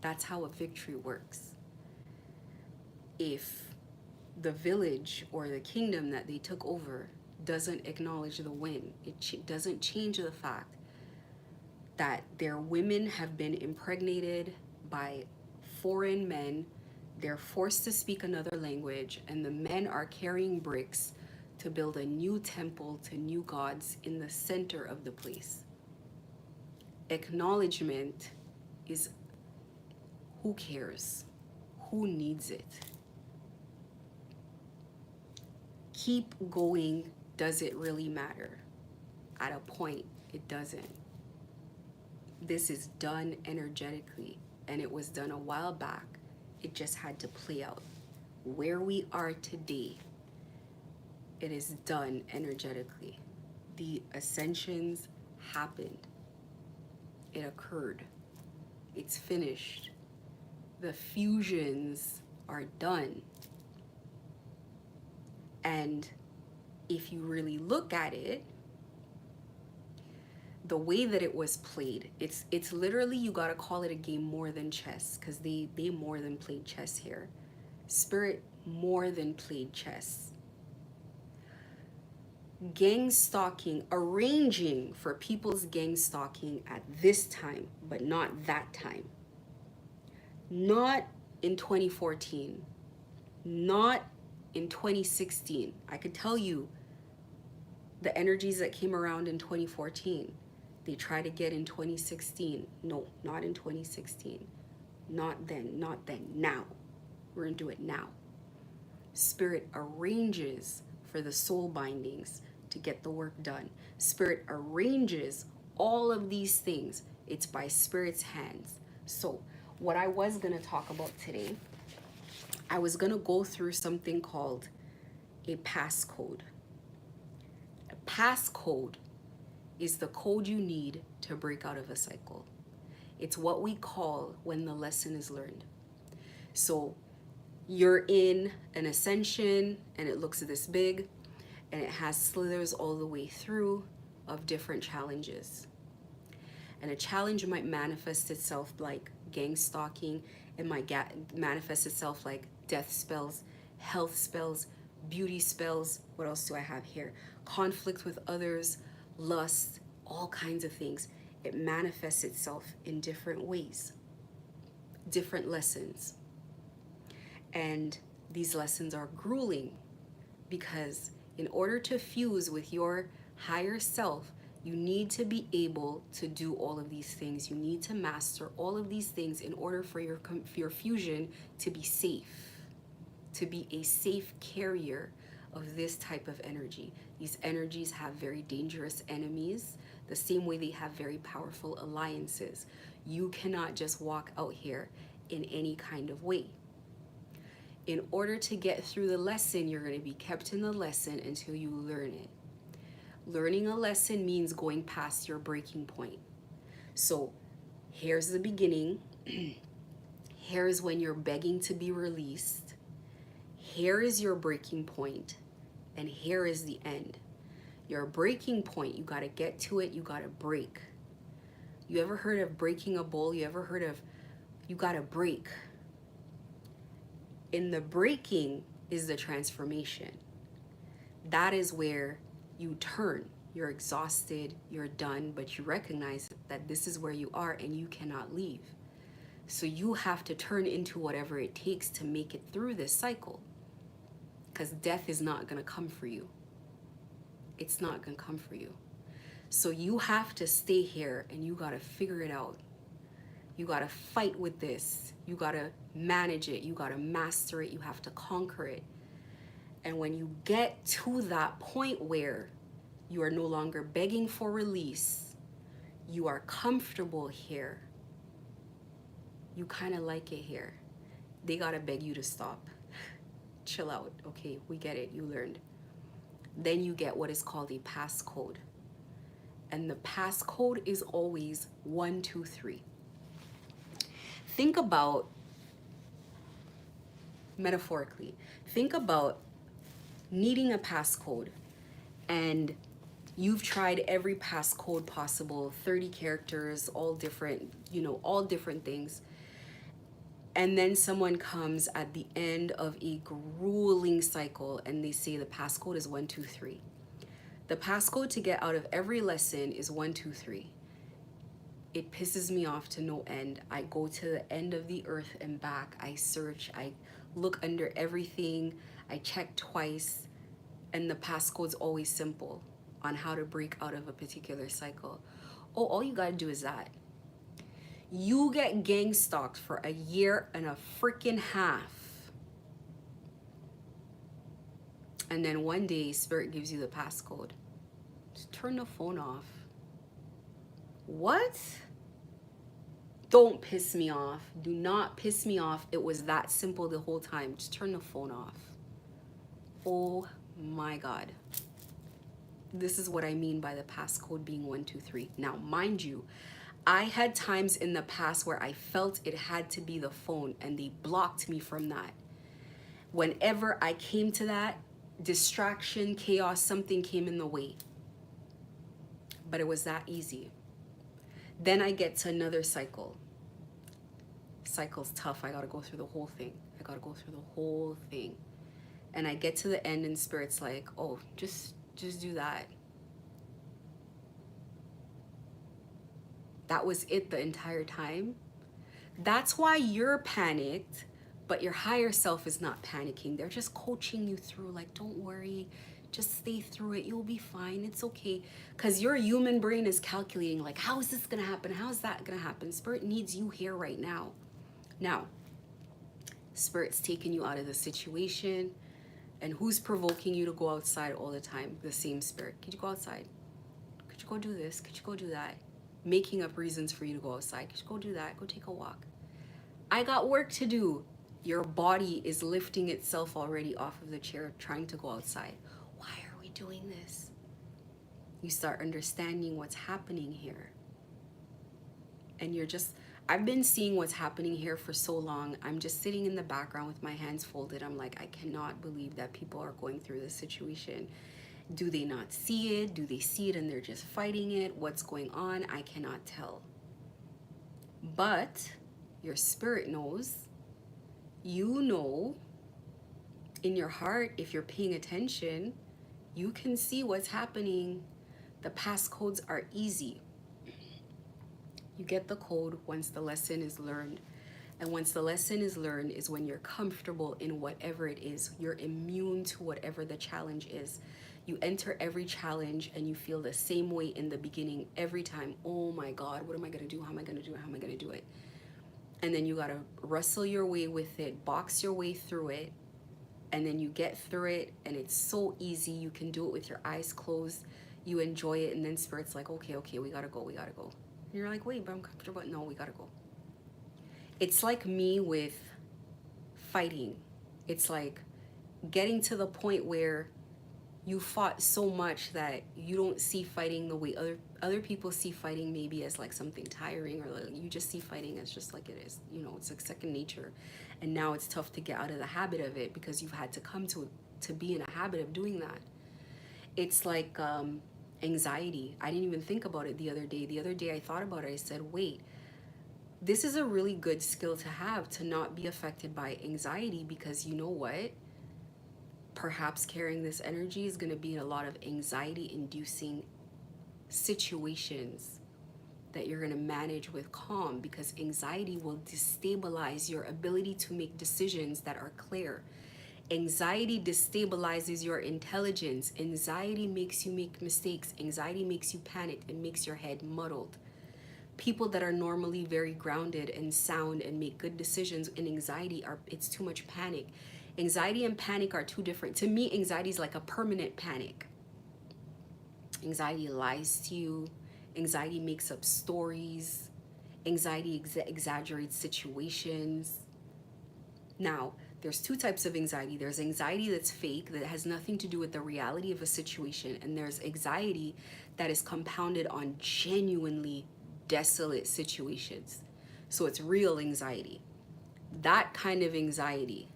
That's how a victory works. If the village or the kingdom that they took over doesn't acknowledge the win, it doesn't change the fact that their women have been impregnated by foreign men. They're forced to speak another language, and the men are carrying bricks to build a new temple to new gods in the center of the place. Acknowledgement is, who cares? Who needs it? Keep going. Does it really matter? At a point, it doesn't. This is done energetically, and it was done a while back. It just had to play out. Where we are today, it is done energetically. The ascensions happened. It occurred. It's finished. The fusions are done. And if you really look at it, the way that it was played, it's literally, you gotta call it a game more than chess, because they more than played chess here. Spirit more than played chess. Gang stalking, arranging for people's gang stalking at this time, but not that time. Not in 2014, not in 2016. I could tell you the energies that came around in 2014. They try to get in 2016. No, not in 2016. Not then, now. We're gonna do it now. Spirit arranges for the soul bindings to get the work done. Spirit arranges all of these things. It's by Spirit's hands. So what I was gonna talk about today, I was gonna go through something called a passcode. A passcode is the code you need to break out of a cycle. It's what we call when the lesson is learned. So you're in an ascension and it looks this big and it has slithers all the way through of different challenges. And a challenge might manifest itself like gang stalking. It might manifest itself like death spells, health spells, beauty spells. What else do I have here? Conflict with others, lust, all kinds of things. It manifests itself in different ways, different lessons. And these lessons are grueling because in order to fuse with your higher self, you need to be able to do all of these things. You need to master all of these things in order for your fusion to be safe, to be a safe carrier of this type of energy. These energies have very dangerous enemies, the same way they have very powerful alliances. You cannot just walk out here in any kind of way. In order to get through the lesson, you're going to be kept in the lesson until you learn it. Learning a lesson means going past your breaking point. So here's the beginning. Here's when you're begging to be released. Here is your breaking point, and here is the end. Your breaking point, you got to get to it, you got to break. You ever heard of breaking a bowl? You ever heard of you got to break? In the breaking is the transformation. That is where you turn. You're exhausted, you're done, but you recognize that this is where you are and you cannot leave. So you have to turn into whatever it takes to make it through this cycle. Because death is not going to come for you. It's not going to come for you. So you have to stay here and you got to figure it out. You got to fight with this. You got to manage it. You got to master it. You have to conquer it. And when you get to that point where you are no longer begging for release, you are comfortable here, you kind of like it here, they got to beg you to stop. Chill out. Okay, we get it. You learned. Then you get what is called a passcode. And the passcode is always 1, 2, 3. Think about, metaphorically, think about needing a passcode, and you've tried every passcode possible, 30 characters, all different, all different things. And then someone comes at the end of a grueling cycle and they say the passcode is 1, 2, 3. The passcode to get out of every lesson is 1, 2, 3. It pisses me off to no end. I go to the end of the earth and back. I search, I look under everything, I check twice, and the passcode's always simple on how to break out of a particular cycle. Oh, all you gotta do is that. You get gang stalked for a year and a freaking half. And then one day, Spirit gives you the passcode. Just turn the phone off. What? Don't piss me off. Do not piss me off. It was that simple the whole time. Just turn the phone off. Oh my God. This is what I mean by the passcode being 1, 2, 3. Now, mind you, I had times in the past where I felt it had to be the phone and they blocked me from that. Whenever I came to that, distraction, chaos, something came in the way. But it was that easy. Then I get to another cycle. Cycle's tough. I gotta go through the whole thing. And I get to the end and Spirit's like, oh, just do that. That was it the entire time. That's why you're panicked, but your higher self is not panicking. They're just coaching you through, like, don't worry, just stay through it. You'll be fine. It's okay. Because your human brain is calculating, like, how is this going to happen? How is that going to happen? Spirit needs you here right now. Now, Spirit's taking you out of the situation. And who's provoking you to go outside all the time? The same Spirit. Could you go outside? Could you go do this? Could you go do that? Making up reasons for you to go outside. Could you go do that? Go take a walk. I got work to do. Your body is lifting itself already off of the chair, trying to go outside. Why are we doing this? You start understanding what's happening here. And I've been seeing what's happening here for so long. I'm just sitting in the background with my hands folded. I'm like, I cannot believe that people are going through this situation. Do they not see it? Do they see it and they're just fighting it? What's going on? I cannot tell. But your spirit knows. You know in your heart, if you're paying attention, you can see what's happening. The passcodes are easy. You get the code once the lesson is learned. And once the lesson is learned is when you're comfortable in whatever it is. You're immune to whatever the challenge is. You enter every challenge and you feel the same way in the beginning every time. Oh my God, what am I going to do? How am I going to do it? How am I going to do it? And then you got to wrestle your way with it, box your way through it. And then you get through it and it's so easy. You can do it with your eyes closed. You enjoy it. And then Spirit's like, okay, we got to go. And you're like, wait, but I'm comfortable. No, we got to go. It's like me with fighting. It's like getting to the point where You fought so much that you don't see fighting the way other people see fighting, maybe as like something tiring, or like you just see fighting as just like it is, you know, it's like second nature. And now it's tough to get out of the habit of it because you've had to come to be in a habit of doing that. It's like anxiety. I didn't even think about it the other day. The other day I thought about it. I said, wait, this is a really good skill to have, to not be affected by anxiety, because you know what? Perhaps carrying this energy is going to be in a lot of anxiety inducing situations that you're going to manage with calm, because anxiety will destabilize your ability to make decisions that are clear. Anxiety destabilizes your intelligence. Anxiety makes you make mistakes. Anxiety makes you panic and makes your head muddled. People that are normally very grounded and sound and make good decisions in anxiety it's too much panic. Anxiety and panic are two different. To me, anxiety is like a permanent panic. Anxiety lies to you. Anxiety makes up stories. Anxiety exaggerates situations. Now, there's two types of anxiety. There's anxiety that's fake, that has nothing to do with the reality of a situation. And there's anxiety that is compounded on genuinely desolate situations. So it's real anxiety. That kind of anxiety,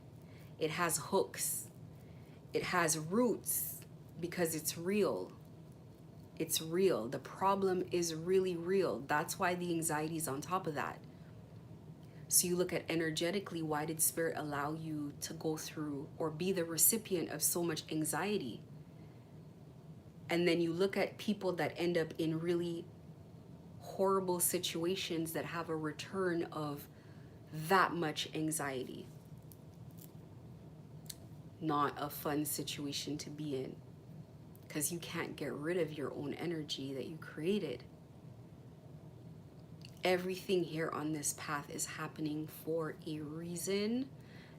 it has hooks, it has roots, because it's real. It's real. The problem is really real. That's why the anxiety is on top of that. So you look at energetically, why did Spirit allow you to go through or be the recipient of so much anxiety? And then you look at people that end up in really horrible situations that have a return of that much anxiety. Not a fun situation to be in, because you can't get rid of your own energy that you created. Everything here on this path is happening for a reason,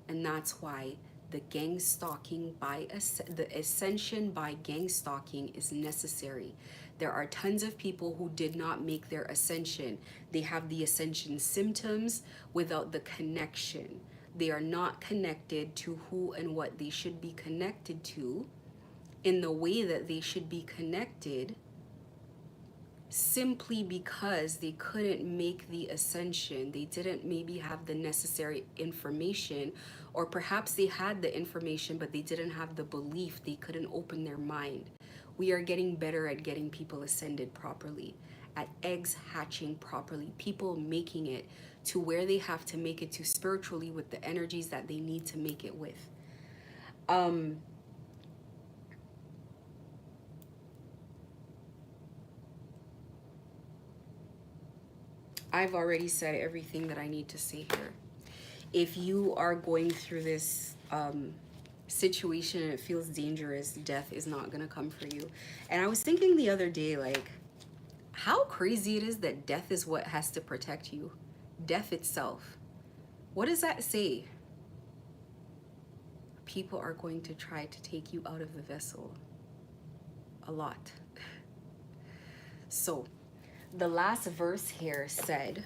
and that's why the gang stalking the ascension by gang stalking is necessary. There are tons of people who did not make their ascension. They have the ascension symptoms without the connection. They are not connected to who and what they should be connected to in the way that they should be connected, simply because they couldn't make the ascension. They didn't maybe have the necessary information, or perhaps they had the information but they didn't have the belief. They couldn't open their mind. We are getting better at getting people ascended properly, at eggs hatching properly, people making it to where they have to make it to spiritually with the energies that they need to make it with. I've already said everything that I need to say here. If you are going through this situation and it feels dangerous, death is not going to come for you. And I was thinking the other day, like, how crazy it is that death is what has to protect you. Death itself. What does that say? People are going to try to take you out of the vessel. A lot. So, the last verse here said,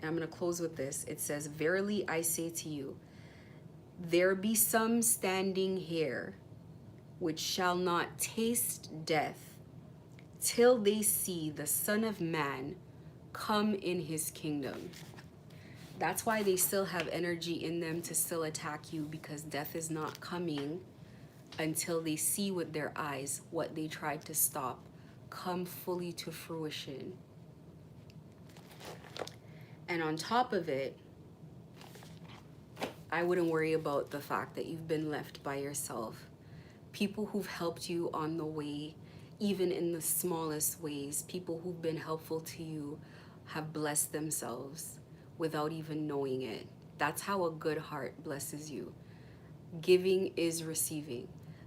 and I'm going to close with this. It says, "Verily I say to you, there be some standing here which shall not taste death till they see the Son of Man come in his kingdom." That's why they still have energy in them to still attack you, because death is not coming until they see with their eyes what they tried to stop come fully to fruition. And on top of it, I wouldn't worry about the fact that you've been left by yourself. People who've helped you on the way, even in the smallest ways, people who've been helpful to you have blessed themselves without even knowing it. That's how a good heart blesses you. Giving is receiving.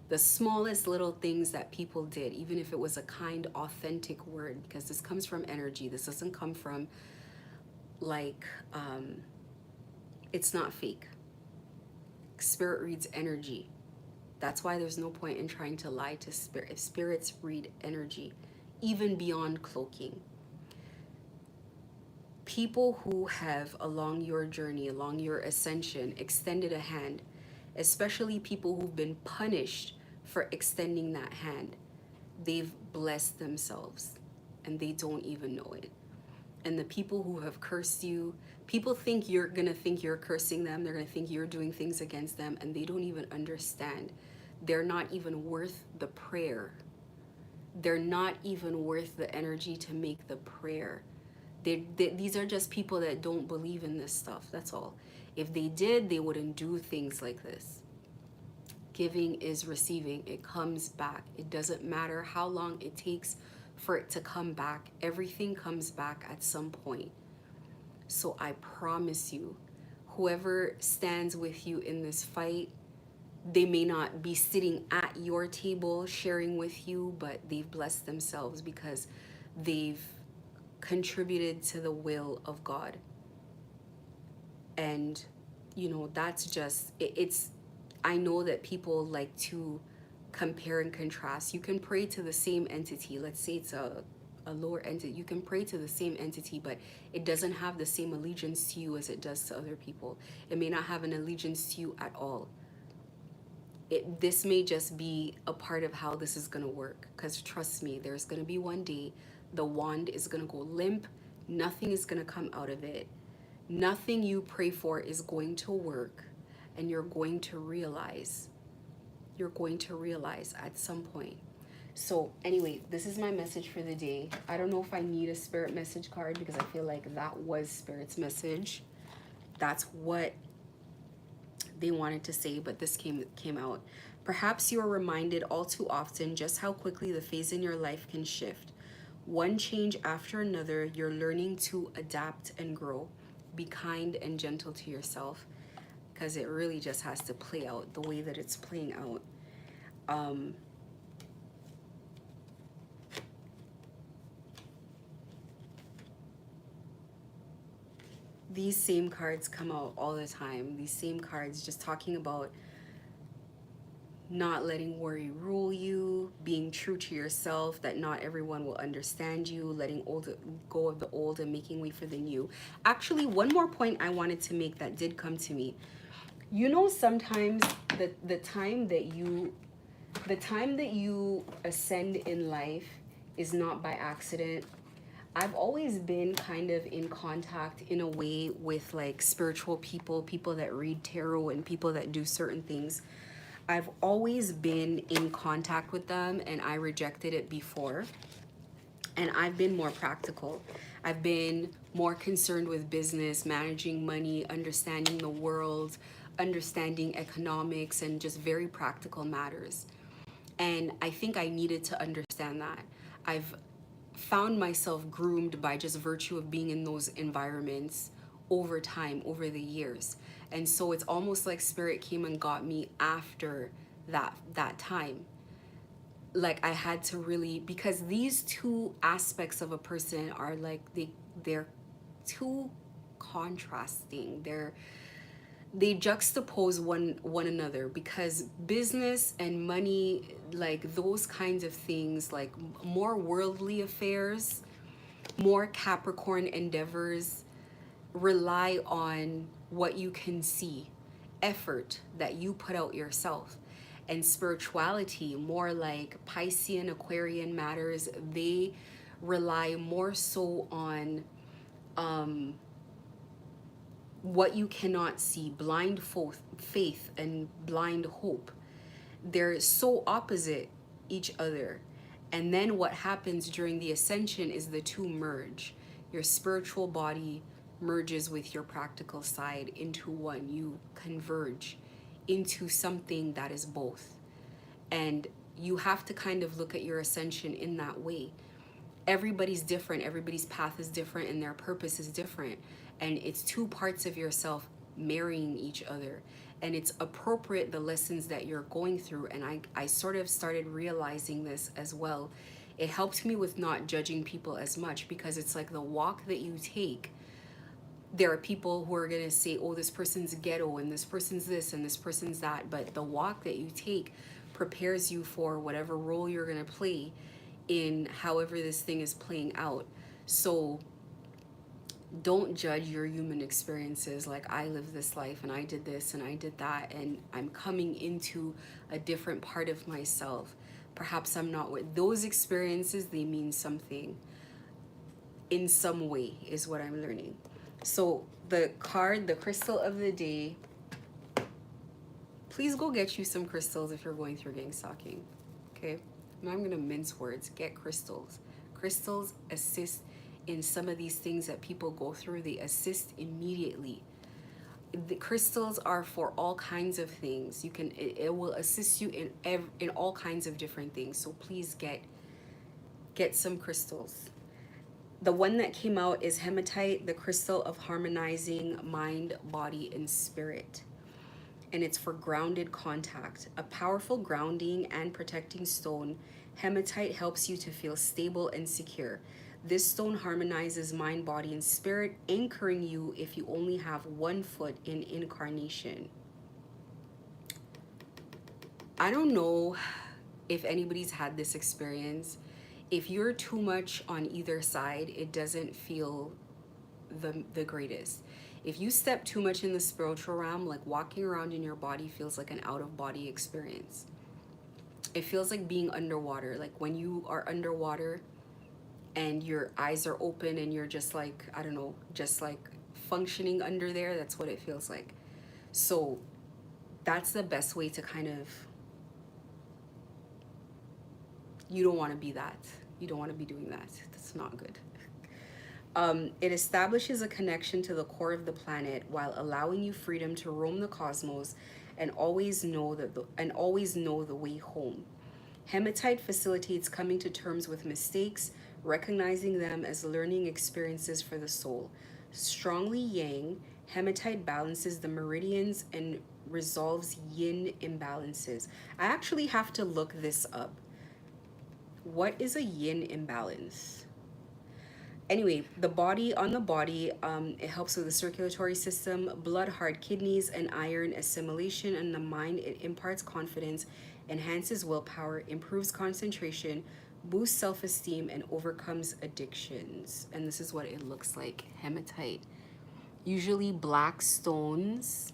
The smallest little things that people did, even if it was a kind, authentic word, because this comes from energy. This doesn't come from like, it's not fake. Spirit reads energy. That's why there's no point in trying to lie to spirit. If spirits read energy, even beyond cloaking. People who have, along your journey, along your ascension, extended a hand, especially people who've been punished for extending that hand. They've blessed themselves and they don't even know it. And the people who have cursed you, people think you're gonna think you're cursing them, they're gonna think you're doing things against them, and they don't even understand. They're not even worth the prayer. They're not even worth the energy to make the prayer. These are just people that don't believe in this stuff, that's all. If they did, they wouldn't do things like this. Giving is receiving. It comes back. It doesn't matter how long it takes for it to come back. Everything comes back at some point. So I promise you, whoever stands with you in this fight, they may not be sitting at your table sharing with you, but they've blessed themselves because they've contributed to the will of God. And, you know, that's just, it's, I know that people like to compare and contrast. You can pray to the same entity. Let's say it's a lower entity. You can pray to the same entity, but it doesn't have the same allegiance to you as it does to other people. It may not have an allegiance to you at all. This may just be a part of how this is going to work. Because trust me, there's going to be one day the wand is going to go limp. Nothing is going to come out of it. Nothing you pray for is going to work. And you're going to realize at some point. So anyway, this is my message for the day. I don't know if I need a spirit message card because I feel like that was Spirit's message. That's what they wanted to say, but this came out. Perhaps you are reminded all too often just how quickly the phase in your life can shift. One change after another, you're learning to adapt and grow. Be kind and gentle to yourself, because it really just has to play out the way that it's playing out. These same cards come out all the time. These same cards just talking about not letting worry rule you, being true to yourself, that not everyone will understand you, letting go of the old and making way for the new. Actually, one more point I wanted to make that did come to me. You know, sometimes the time that you ascend in life is not by accident. I've always been kind of in contact in a way with like spiritual people, people that read tarot and people that do certain things. I've always been in contact with them and I rejected it before. And I've been more practical. I've been more concerned with business, managing money, understanding the world, understanding economics, and just very practical matters. And I think I needed to understand that. I've found myself groomed by just virtue of being in those environments over time, over the years. And so it's almost like Spirit came and got me after that time. Like I had to really, because these two aspects of a person are like they're too contrasting. They juxtapose one another, because business and money, like those kinds of things, like more worldly affairs, more Capricorn endeavors, rely on what you can see, effort that you put out yourself. And spirituality, more like Piscean, Aquarian matters, they rely more so on what you cannot see, blind faith and blind hope. They're so opposite each other. And then what happens during the ascension is the two merge. Your spiritual body merges with your practical side into one. You converge into something that is both. And you have to kind of look at your ascension in that way. Everybody's different, everybody's path is different, and their purpose is different. And it's two parts of yourself marrying each other. And it's appropriate, the lessons that you're going through. And I sort of started realizing this as well. It helped me with not judging people as much, because it's like the walk that you take, there are people who are going to say, oh, this person's ghetto and this person's this and this person's that. But the walk that you take prepares you for whatever role you're going to play in however this thing is playing out. So Don't judge your human experiences like I live this life and I did this and I did that and I'm coming into a different part of myself. Perhaps I'm not with those experiences, they mean something in some way, is what I'm learning. So the card, the crystal of the day, please go get you some crystals if you're going through gang stalking. Okay? Now I'm gonna mince words. Get crystals. Crystals assist in some of these things that people go through. They assist immediately. The crystals are for all kinds of things. You can it will assist you in all kinds of different things. So please get some crystals. The one that came out is hematite, the crystal of harmonizing mind, body, and spirit. And it's for grounded contact. A powerful grounding and protecting stone, hematite helps you to feel stable and secure. This stone harmonizes mind, body, and spirit, anchoring you if you only have one foot in incarnation. I don't know if anybody's had this experience. If you're too much on either side, it doesn't feel the greatest. If you step too much in the spiritual realm, like walking around in your body feels like an out of body experience. It feels like being underwater. Like when you are underwater and your eyes are open and you're just like, I don't know, just like functioning under there, that's what it feels like. So that's the best way to kind of, you don't want to be that. You don't want to be doing that. That's not good. It establishes a connection to the core of the planet while allowing you freedom to roam the cosmos and always know the way home. Hematite facilitates coming to terms with mistakes, recognizing them as learning experiences for the soul. Strongly yang, hematite balances the meridians and resolves yin imbalances. I actually have to look this up. What is a yin imbalance? Anyway, the body, it helps with the circulatory system, blood, heart, kidneys, and iron assimilation. And the mind, it imparts confidence, enhances willpower, improves concentration, boosts self-esteem, and overcomes addictions. And this is what it looks like. Hematite. Usually black stones.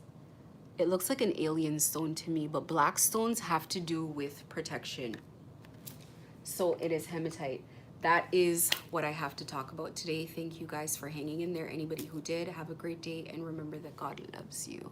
It looks like an alien stone to me, but black stones have to do with protection. So it is hematite. That is what I have to talk about today. Thank you guys for hanging in there. Anybody who did, have a great day, and remember that God loves you.